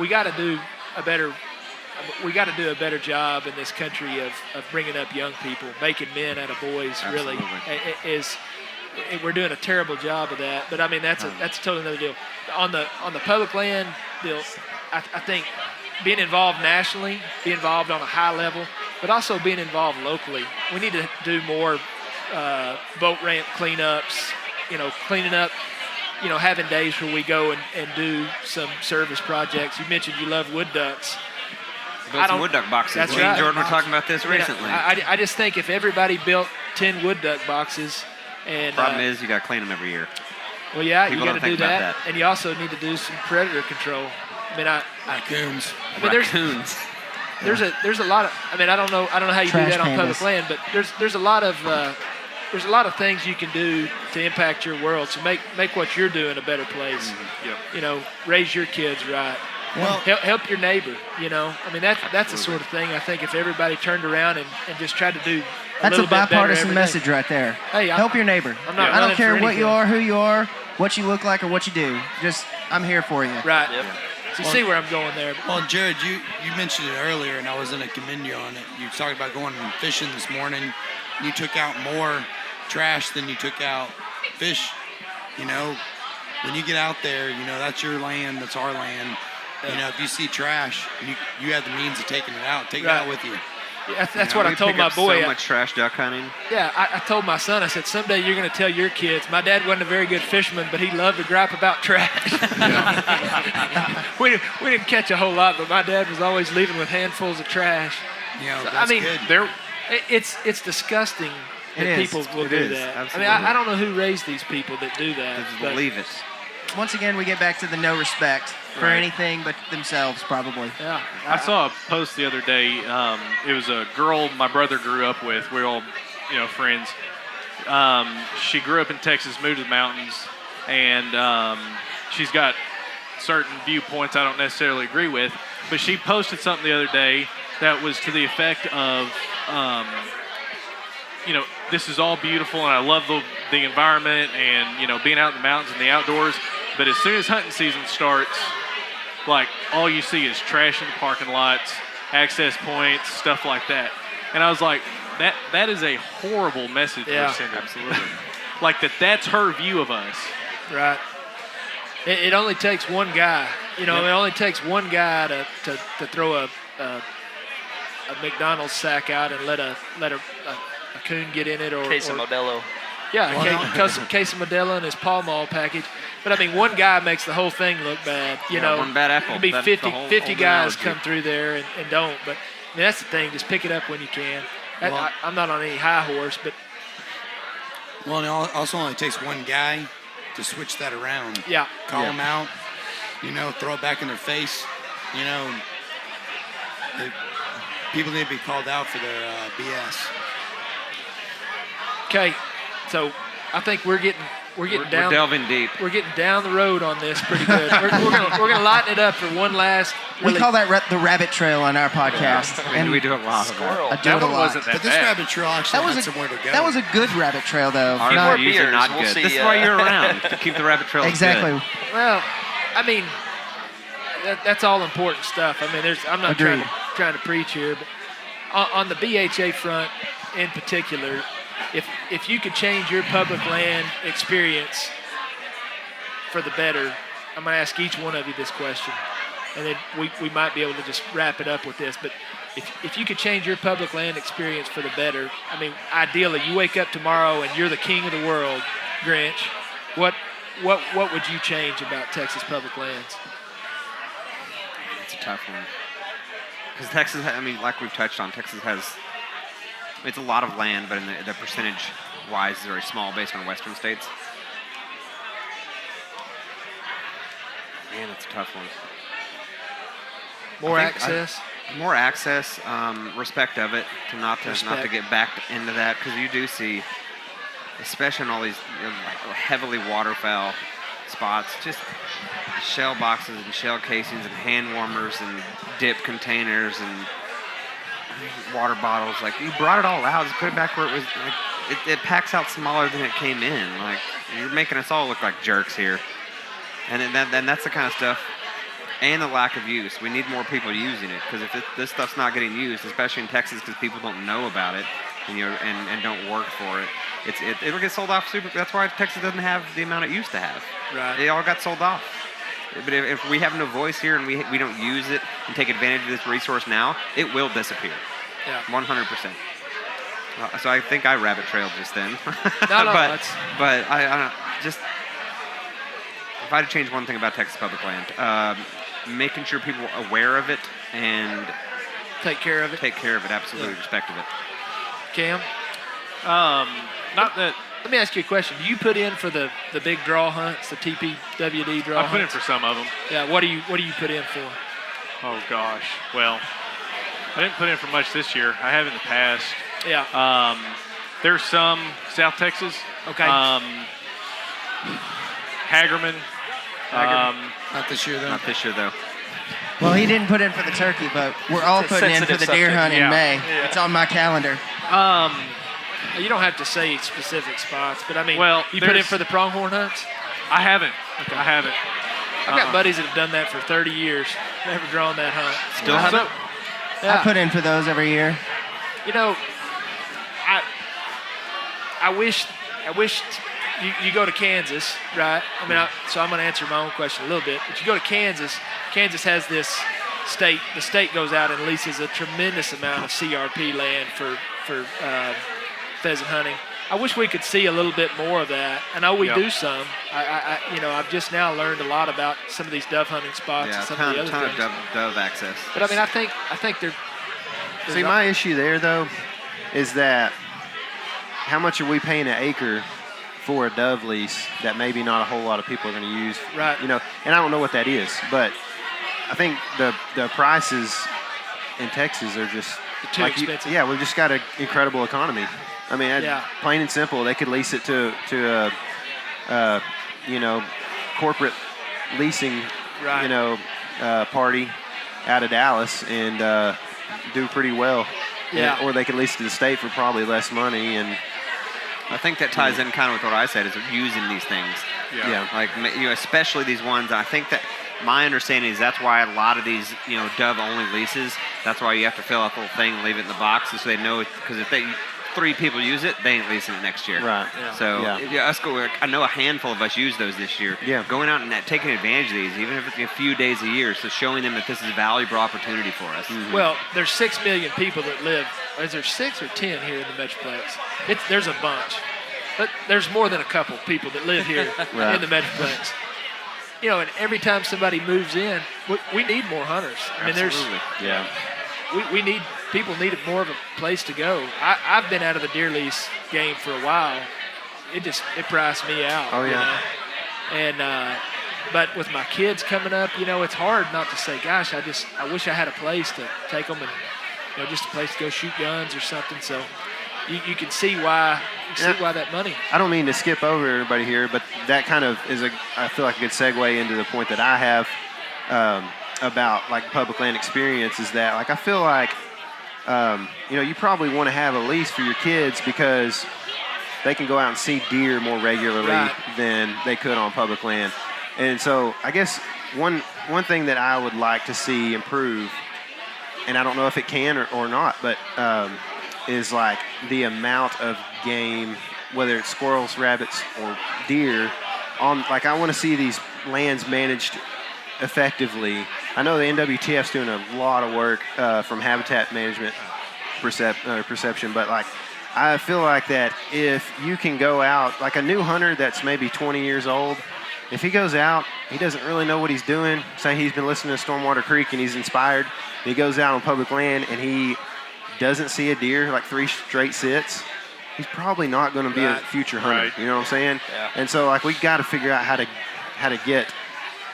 We got to do a better job in this country of bringing up young people, making men out of boys. Absolutely. Really, we're doing a terrible job of that. But that's a totally another deal. On the public land deal, I think being involved nationally, being involved on a high level, but also being involved locally. We need to do more boat ramp cleanups, cleaning up, having days where we go and do some service projects. You mentioned you love wood ducks. Built some wood duck boxes. That's Me and right. Jordan were talking about this recently. I just think if everybody built 10 wood duck boxes and Problem is you got to clean them every year. well, yeah, People you got to don't do think about that, and you also need to do some predator control. I mean, Raccoons. Raccoons. there's a lot of. I mean, I don't know how you Trash do that on public pandas. land, but there's a lot of things you can do to impact your world. So make what you're doing a better place. Yep. Raise your kids right. Well, Help your neighbor. I mean, that's the sort of thing I think if everybody turned around and just tried to do. That's a little bit better bipartisan every day. message right there. Hey, help your neighbor. I'm not I don't running care for what you anything. are, who you are, what you look like, or what you do. Just I'm here for you. Right. Yep. So you see where I'm going there. Well, Jared, you mentioned it earlier, and I was going to commend you on it. You talked about going fishing this morning. You took out more trash than you took out fish. When you get out there, that's your land, that's our land. If you see trash, you have the means of taking it out. Take it out with you. Yeah, that's what I told my boy. So much trash duck hunting. Yeah, I told my son, I said, someday you're going to tell your kids, my dad wasn't a very good fisherman, but he loved to gripe about trash. we didn't catch a whole lot, but my dad was always leaving with handfuls of trash. That's good. It's disgusting that It is. people will It do is, that. absolutely. I mean, I don't know who raised these people that do that. Just but- believe it. Once again, we get back to the no respect for Right. anything but themselves, probably. Yeah. I saw a post the other day. It was a girl my brother grew up with. We're all, friends. She grew up in Texas, moved to the mountains, and she's got certain viewpoints I don't necessarily agree with. But she posted something the other day that was to the effect of, this is all beautiful, and I love the environment and being out in the mountains and the outdoors. But as soon as hunting season starts, like all you see is trash in the parking lots, access points, stuff like that. And I was like, that is a horrible message Yeah. we're sending. Absolutely. Like that's her view of us. Right. It only takes one guy. It only takes one guy to throw a McDonald's sack out and let a coon get in it, or Case of Modelo. Yeah, case of Modelo in his Pall Mall package. But I mean, one guy makes the whole thing look bad. One bad apple. It'd be That's 50 the whole guys analogy. come through there and don't. But I mean, that's the thing. Just pick it up when you can. I'm not on any high horse, but Well, and it also only takes one guy to switch that around. yeah. Call them out, throw it back in their face. People need to be called out for their BS. Okay, so I think we're getting We're down. delving deep. We're getting down the road on this pretty good. we're gonna lighten it up for one last. We really- call that the rabbit trail on our podcast. And we do a lot of that. Squirrel. I do it a lot. wasn't that But this bad. rabbit trail actually That was had a somewhere to go. that was a good rabbit trail, though. Our Not- reviews are beers, not we'll good. see, This is why you're around, to keep the rabbit trails exactly. good. Well, I mean, that's all important stuff. I mean, I'm not Agreed. trying to preach here, but on the BHA front in particular, if you could change your public land experience for the better, I'm going to ask each one of you this question, and then we might be able to just wrap it up with this. But if you could change your public land experience for the better, I mean, ideally, you wake up tomorrow and you're the king of the world, Grinch. What would you change about Texas public lands? It's a tough one. Because Texas, like we've touched on, Texas has, it's a lot of land, but in the percentage-wise is very small based on western states. Man, it's a tough one. More I think access? More access, respect of it, not to Respect. get backed into that, because you do see, especially in all these heavily waterfowl spots, just shell boxes and shell casings and hand warmers and dip containers and water bottles. Like, you brought it all out, just put it back where it was. Like, it packs out smaller than it came in. Like, you're making us all look like jerks here. And then that's the kind of stuff. And the lack of use. We need more people using it, because if this stuff's not getting used, especially in Texas, because people don't know about it and don't work for it, it'll get sold off super. That's why Texas doesn't have the amount it used to have. Right. It all got sold off. But if we have no voice here and we don't use it and take advantage of this resource now, it will disappear. Yeah. 100%. So I think I rabbit trailed just then. No, but I just, if I had to change one thing about Texas public land, making sure people are aware of it and take care of it. Absolutely, respect of it. Cam? Not that. Let me ask you a question. Do you put in for the big draw hunts, the TPWD draw hunts? I put in for some of them. Yeah. What do you put in for? Oh gosh. Well, I didn't put in for much this year. I have in the past. Yeah. There's some South Texas. Okay. Hagerman. Not this year, though. Not this year, though. Well, he didn't put in for the turkey, but we're all putting in for the deer hunt in May. Yeah. It's on my calendar. You don't have to say specific spots, but I mean, well, you put in for the pronghorn hunts? I haven't. Okay. I haven't. I've got buddies that have done that for 30 years, never drawn that hunt. Still haven't? Yeah. I put in for those every year. You know, I wish you go to Kansas, right? I mean, so I'm going to answer my own question a little bit. But you go to Kansas. Kansas has this state. The state goes out and leases a tremendous amount of CRP land for pheasant hunting. I wish we could see a little bit more of that. I know we do some. I've just now learned a lot about some of these dove hunting spots and some of the other things. Ton of dove access. But I mean, I think they're. See, my issue there though is that how much are we paying an acre for a dove lease that maybe not a whole lot of people are going to use? Right. And I don't know what that is, but I think the prices in Texas are just too expensive. We've just got an incredible economy. I mean, plain and simple, they could lease it to corporate leasing, party out of Dallas and do pretty well. Yeah. Or they could lease it to the state for probably less money. And I think that ties in kind of with what I said, is using these things. Yeah. Like, especially these ones. And I think that my understanding is that's why a lot of these, dove-only leases, that's why you have to fill out the little thing and leave it in the box so they know, because if 3 people use it, they ain't leasing it next year. Right. Yeah. So I know a handful of us use those this year. Yeah. Going out and taking advantage of these, even if it's a few days a year, so showing them that this is a valuable opportunity for us. Mm-hmm. Well, there's 6 million people that live. Is there 6 or 10 here in the Metroplex? There's a bunch. But there's more than a couple people that live here in the Metroplex. And every time somebody moves in, we need more hunters. I mean, people need more of a place to go. I've been out of the deer lease game for a while. It priced me out. Oh yeah. And but with my kids coming up, it's hard not to say, gosh, I wish I had a place to take them and just a place to go shoot guns or something. So you can see why that money. I don't mean to skip over everybody here, but that kind of is I feel like a good segue into the point that I have about like public land experience is that like I feel like you probably want to have a lease for your kids because they can go out and see deer more regularly than they could on public land. And so I guess one thing that I would like to see improve, and I don't know if it can or not, but is like the amount of game, whether it's squirrels, rabbits, or deer, like I want to see these lands managed effectively. I know the NWTF's doing a lot of work from habitat management perception, but like I feel like that if you can go out, like a new hunter that's maybe 20 years old, if he goes out, he doesn't really know what he's doing. Say he's been listening to Stormwater Creek and he's inspired. And he goes out on public land and he doesn't see a deer, like 3 straight sits, he's probably not going to be a future hunter. Right. You know what I'm saying? Yeah. And so like we got to figure out how to get.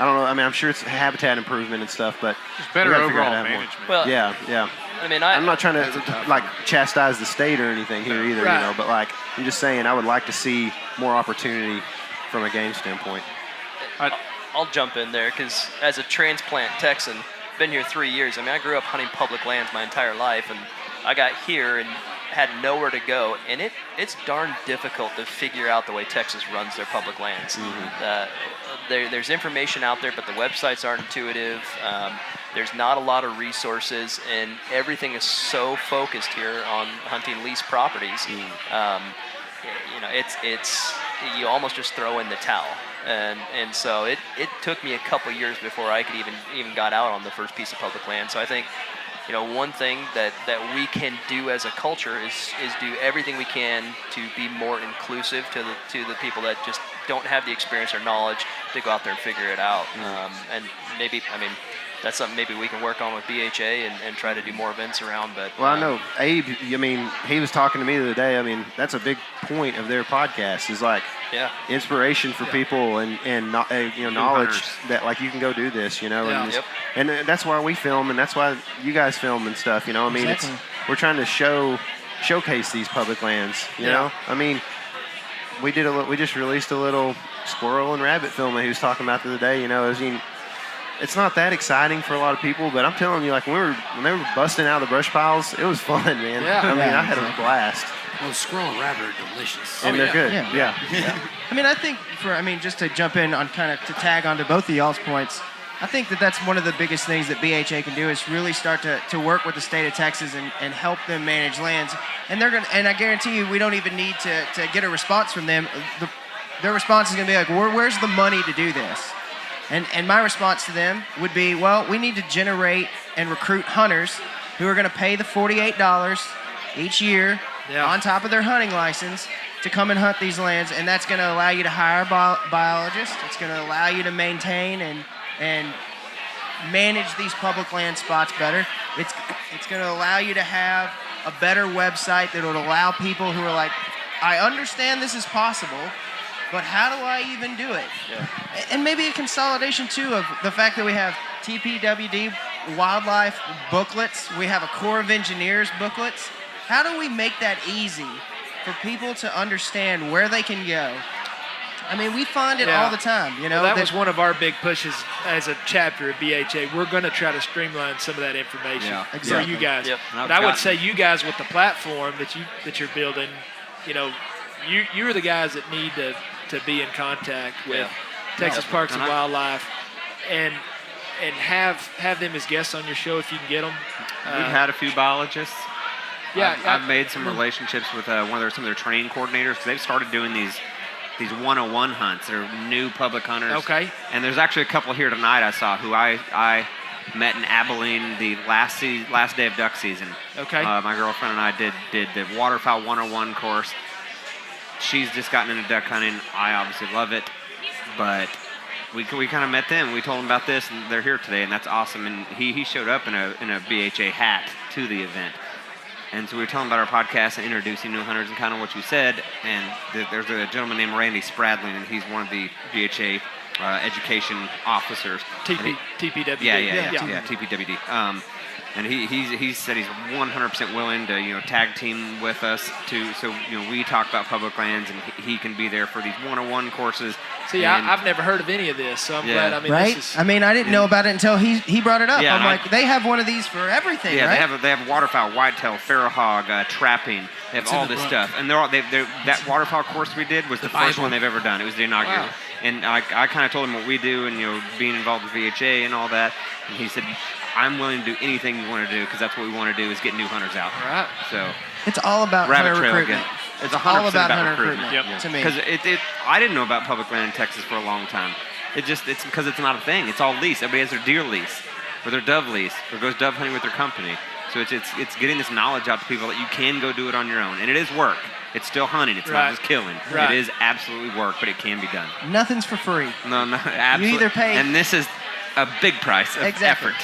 I don't know. I mean, I'm sure it's habitat improvement and stuff, but it's better overall management. Well, yeah. I mean, I'm not trying to like chastise the state or anything here either, but like I'm just saying I would like to see more opportunity from a game standpoint. I'll jump in there because as a transplant Texan, been here 3 years. I mean, I grew up hunting public lands my entire life, and I got here and had nowhere to go, and it's darn difficult to figure out the way Texas runs their public lands. Mm-hmm. There's information out there, but the websites aren't intuitive. There's not a lot of resources, and everything is so focused here on hunting leased properties. It's you almost just throw in the towel. and so it took me a couple years before I could even got out on the first piece of public land. So I think, one thing that we can do as a culture is do everything we can to be more inclusive to the people that just don't have the experience or knowledge to go out there and figure it out. And maybe, that's something maybe we can work on with BHA and try to do more events around. But well, I know Abe. He was talking to me the other day. That's a big point of their podcast is like inspiration for people and knowledge that like you can go do this. And that's why we film and that's why you guys film and stuff. Exactly. We're trying to showcase these public lands. You know. We just released a little squirrel and rabbit film that he was talking about the other day. It's not that exciting for a lot of people, but I'm telling you, like when they were busting out of the brush piles, it was fun, man. I had a blast. Well, squirrel and rabbit are delicious. And they're good. Yeah. I think just to jump in on kind of to tag onto both of y'all's points, I think that's one of the biggest things that BHA can do is really start to work with the state of Texas and help them manage lands. And I guarantee you, we don't even need to get a response from them. Their response is going to be like, where's the money to do this? And my response to them would be, well, we need to generate and recruit hunters who are going to pay the $48 each year on top of their hunting license to come and hunt these lands. And that's going to allow you to hire biologists. It's going to allow you to maintain and manage these public land spots better. It's going to allow you to have a better website that would allow people who are like, I understand this is possible, but how do I even do it? And maybe a consolidation, too, of the fact that we have TPWD wildlife booklets. We have a Corps of Engineers booklets. How do we make that easy for people to understand where they can go? We find it all the time. That was one of our big pushes as a chapter at BHA. We're going to try to streamline some of that information for you guys. But I would say you guys with the platform that you're building, you're the guys that need to be in contact with Texas Parks and Wildlife and have them as guests on your show if you can get them. We've had a few biologists. I've made some relationships with some of their training coordinators because they've started doing these 101 hunts. They're new public hunters. Okay. And there's actually a couple here tonight I saw who I met in Abilene the last day of duck season. Okay. My girlfriend and I did the Waterfowl 101 course. She's just gotten into duck hunting. I obviously love it, but we kind of met them. We told them about this, and they're here today, and that's awesome. And he showed up in a BHA hat to the event, and so we were telling about our podcast and introducing new hunters and kind of what you said. And there's a gentleman named Randy Spradlin, and he's one of the BHA education officers. TPWD. Yeah, TPWD. And he said he's 100% willing to tag team with us so we talk about public lands and he can be there for these 101 courses. See, I've never heard of any of this, so I'm glad. I didn't know about it until he brought it up. I'm like, they have one of these for everything. Yeah, right? they have waterfowl, whitetail, pharaoh hog, trapping. They have all this stuff, and that waterfowl course we did was the first one they've ever done. It was the inaugural. Wow. And I kind of told him what we do and being involved with VHA and all that, and he said, I'm willing to do anything you want to do because that's what we want to do is get new hunters out. All right. So it's all about hunter recruitment. It's all about hunter recruitment. To me, because I didn't know about public land in Texas for a long time. It's because it's not a thing. It's all lease. Everybody has their deer lease or their dove lease or goes dove hunting with their company. So it's getting this knowledge out to people that you can go do it on your own, and it is work. It's still hunting. It's not just killing. It is absolutely work, but it can be done. Nothing's for free. No, absolutely. You either pay. And this is a big price of effort.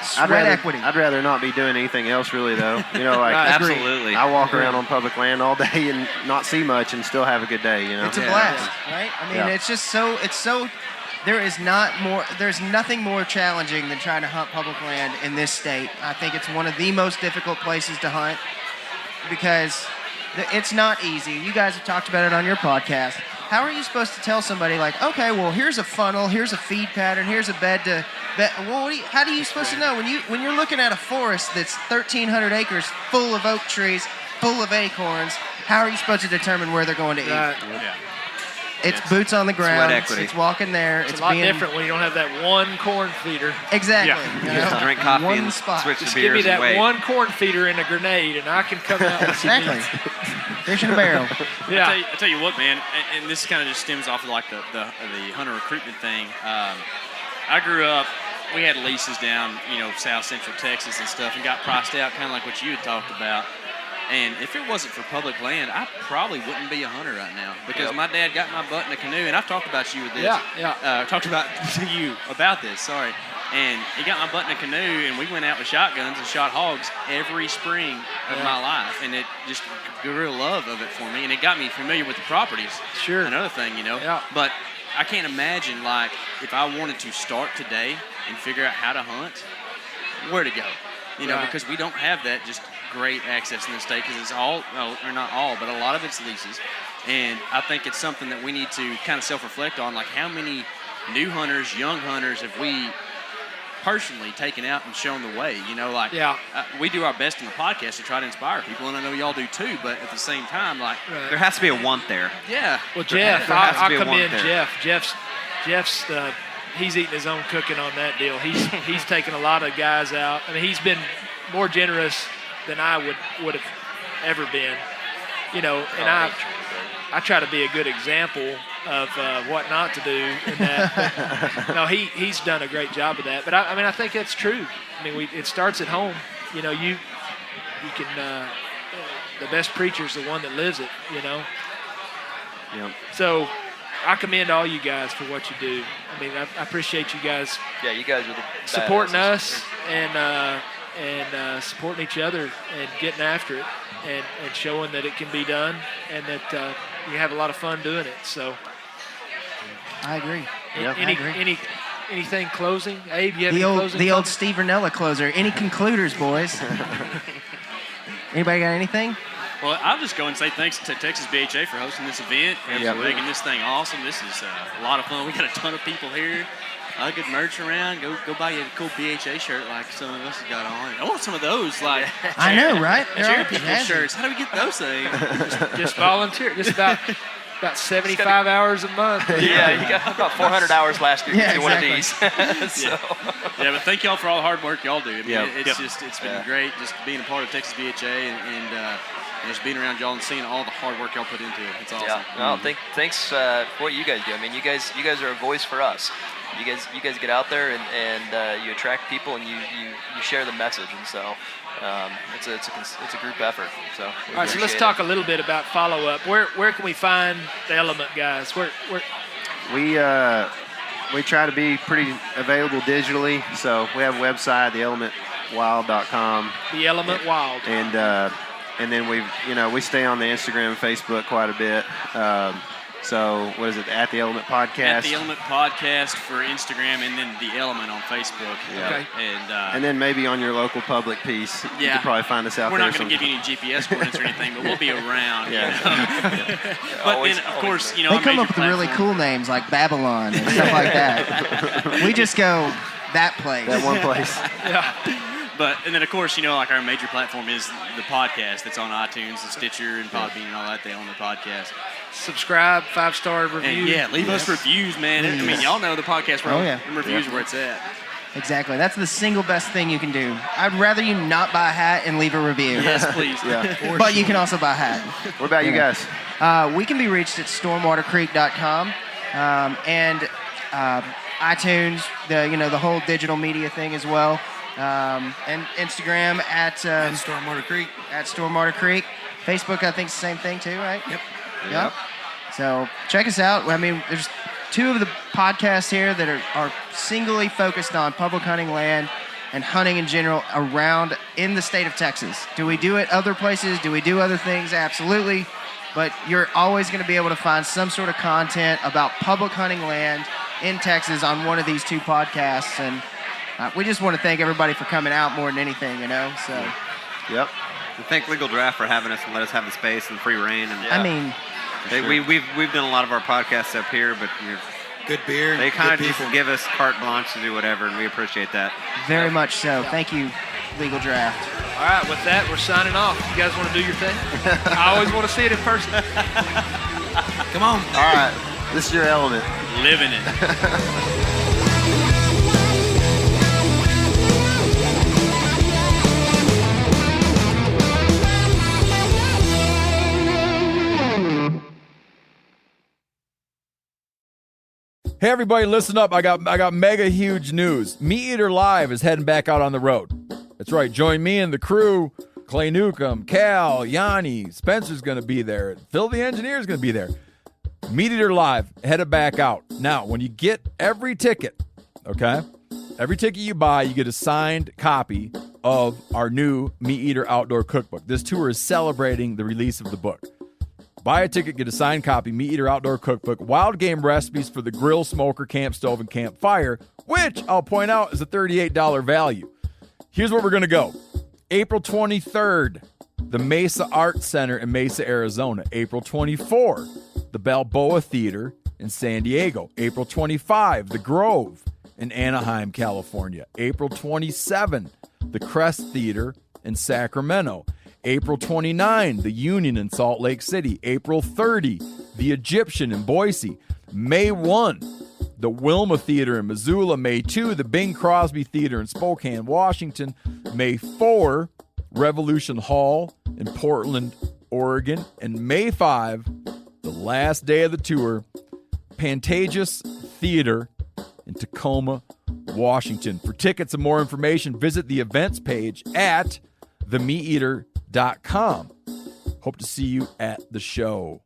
Sweat equity. I'd rather not be doing anything else really though. Absolutely. I walk around on public land all day and not see much and still have a good day, It's a blast, right? It's just so there's nothing more challenging than trying to hunt public land in this state. I think it's one of the most difficult places to hunt because it's not easy. You guys have talked about it on your podcast. How are you supposed to tell somebody like, okay, well, here's a funnel, here's a feed pattern, here's a bed to bed. Well, how are you supposed to know when you're looking at a forest that's 1,300 acres full of oak trees, full of acorns? How are you supposed to determine where they're going to eat? It's boots on the ground. It's walking there. It's a lot different when you don't have that one corn feeder. Exactly. Just drink coffee and switch to beers. Just give me that one corn feeder and a grenade, and I can come out with some meat. Fish in a barrel. Yeah. I tell you what, man, and this kind of just stems off of like the hunter recruitment thing. I grew up, we had leases down, South Central Texas and stuff, and got priced out kind of like what you had talked about. And if it wasn't for public land, I probably wouldn't be a hunter right now because my dad got my butt in a canoe, and I've talked about you with this. Talked about to you about this, sorry. And he got my butt in a canoe, and we went out with shotguns and shot hogs every spring of my life. And it just grew a love of it for me, and it got me familiar with the properties. Sure. Another thing, Yeah. But I can't imagine, like, if I wanted to start today and figure out how to hunt, where to go. Because we don't have that just great access in the state because it's all, or not all, but a lot of it's leases. And I think it's something that we need to kind of self-reflect on, like how many new hunters, young hunters have we personally taken out and shown the way? We do our best in the podcast to try to inspire people, and I know y'all do too, but at the same time, like, there has to be a want there. Yeah. Well, Jeff, I'll come in. There. Jeff's he's eating his own cooking on that deal. He's taken a lot of guys out. I mean, he's been more generous than I would have ever been, and I try to be a good example of what not to do in that. But, no, he's done a great job of that. But I think that's true. I mean, it starts at home. You can the best preacher's the one that lives it. Yep. So I commend all you guys for what you do. I mean, I appreciate you guys. Yeah, you guys are the supporting badasses. us and supporting each other and getting after it and showing that it can be done and that you have a lot of fun doing it. So I agree. Anything closing? Abe, you have The any old closing? old Steve Ranella closer. Any concluders, boys? Anybody got anything? Well, I'll just go and say thanks to Texas BHA for hosting this event and for making this thing awesome. This is a lot of fun. We got a ton of people here. Good merch around. Go buy you a cool BHA shirt like some of us have got on. I want some of those, like I know, right? Cherry people shirts. How do we get those things? Just volunteer. Just about 75 hours a month. Yeah, you got about 400 hours last year to do one of exactly. these. So. Yeah, but thank y'all for all the hard work y'all do. I mean, Yep. it's been great just being a part of Texas BHA and just being around y'all and seeing all the hard work y'all put into it. It's awesome. Yeah. No, thanks for what you guys do. I mean, you guys are a voice for us. You guys get out there and you attract people and you share the message, and so it's a group effort. So all right, so let's talk a little bit about follow up. Where can we find the Element guys? Where We try to be pretty available digitally, so we have a website, theelementwild.com. The Element Wild. And then we stay on the Instagram and Facebook quite a bit. So what is it? At the Element Podcast. At the Element Podcast for Instagram, and then the Element on Facebook. Yeah. Okay. And then maybe on your local public piece, you can probably find us out We're there. We're not going to give you any GPS coordinates or anything, but we'll be around. Yeah. But then, of course, they come up with really cool names like Babylon and stuff like that. We just go that place. That one place. Yeah. And then, of course, like our major platform is the podcast that's on iTunes and Stitcher and Podbean and all that. They own the podcast. Subscribe, 5-star review. And leave us reviews, man. I mean, y'all know the podcast where reviews where it's at. Exactly. That's the single best thing you can do. I'd rather you not buy a hat and leave a review. Yes, please. But you can also buy a hat. What about you guys? We can be reached at stormwatercreek.com and iTunes, the whole digital media thing as well. And Instagram at Stormwater Creek. At Stormwater Creek. Facebook, I think, is the same thing too, right? Yep. So check us out. I mean, there's 2 of the podcasts here that are singly focused on public hunting land and hunting in general around in the state of Texas. Do we do it other places? Do we do other things? Absolutely. But you're always going to be able to find some sort of content about public hunting land in Texas on one of these 2 podcasts. And we just want to thank everybody for coming out more than anything, So. Yep. And thank Legal Draft for having us and let us have the space and free reign. And I mean, we've done a lot of our podcasts up here, but good beer. They kind of good just people. give us carte blanche to do whatever, and we appreciate that. Very much so. Thank you, Legal Draft. All right, with that, we're signing off. You guys want to do your thing? I always want to see it in person. Come on. All right. This is your Element. Living it. Hey, everybody, listen up. I got mega huge news. Meat Eater Live is heading back out on the road. That's right. Join me and the crew. Clay Newcomb, Cal, Yanni, Spencer's going to be there. Phil the engineer's going to be there. Meat Eater Live headed back out. Now, when you get every ticket, okay, every ticket you buy, you get a signed copy of our new Meat Eater Outdoor Cookbook. This tour is celebrating the release of the book. Buy a ticket, get a signed copy, Meat Eater Outdoor Cookbook, wild game recipes for the grill, smoker, camp stove, and campfire, which I'll point out is a $38 value. Here's where we're going to go. April 23rd, the Mesa Arts Center in Mesa, Arizona. April 24, the Balboa Theater in San Diego. April 25, the Grove in Anaheim, California. April 27, the Crest Theater in Sacramento. April 29, the Union in Salt Lake City. April 30, the Egyptian in Boise. May 1, the Wilma Theater in Missoula. May 2, the Bing Crosby Theater in Spokane, Washington. May 4, Revolution Hall in Portland, Oregon. And May 5, the last day of the tour, Pantages Theater in Tacoma, Washington. For tickets and more information, visit the events page at themeateater.com. Hope to see you at the show.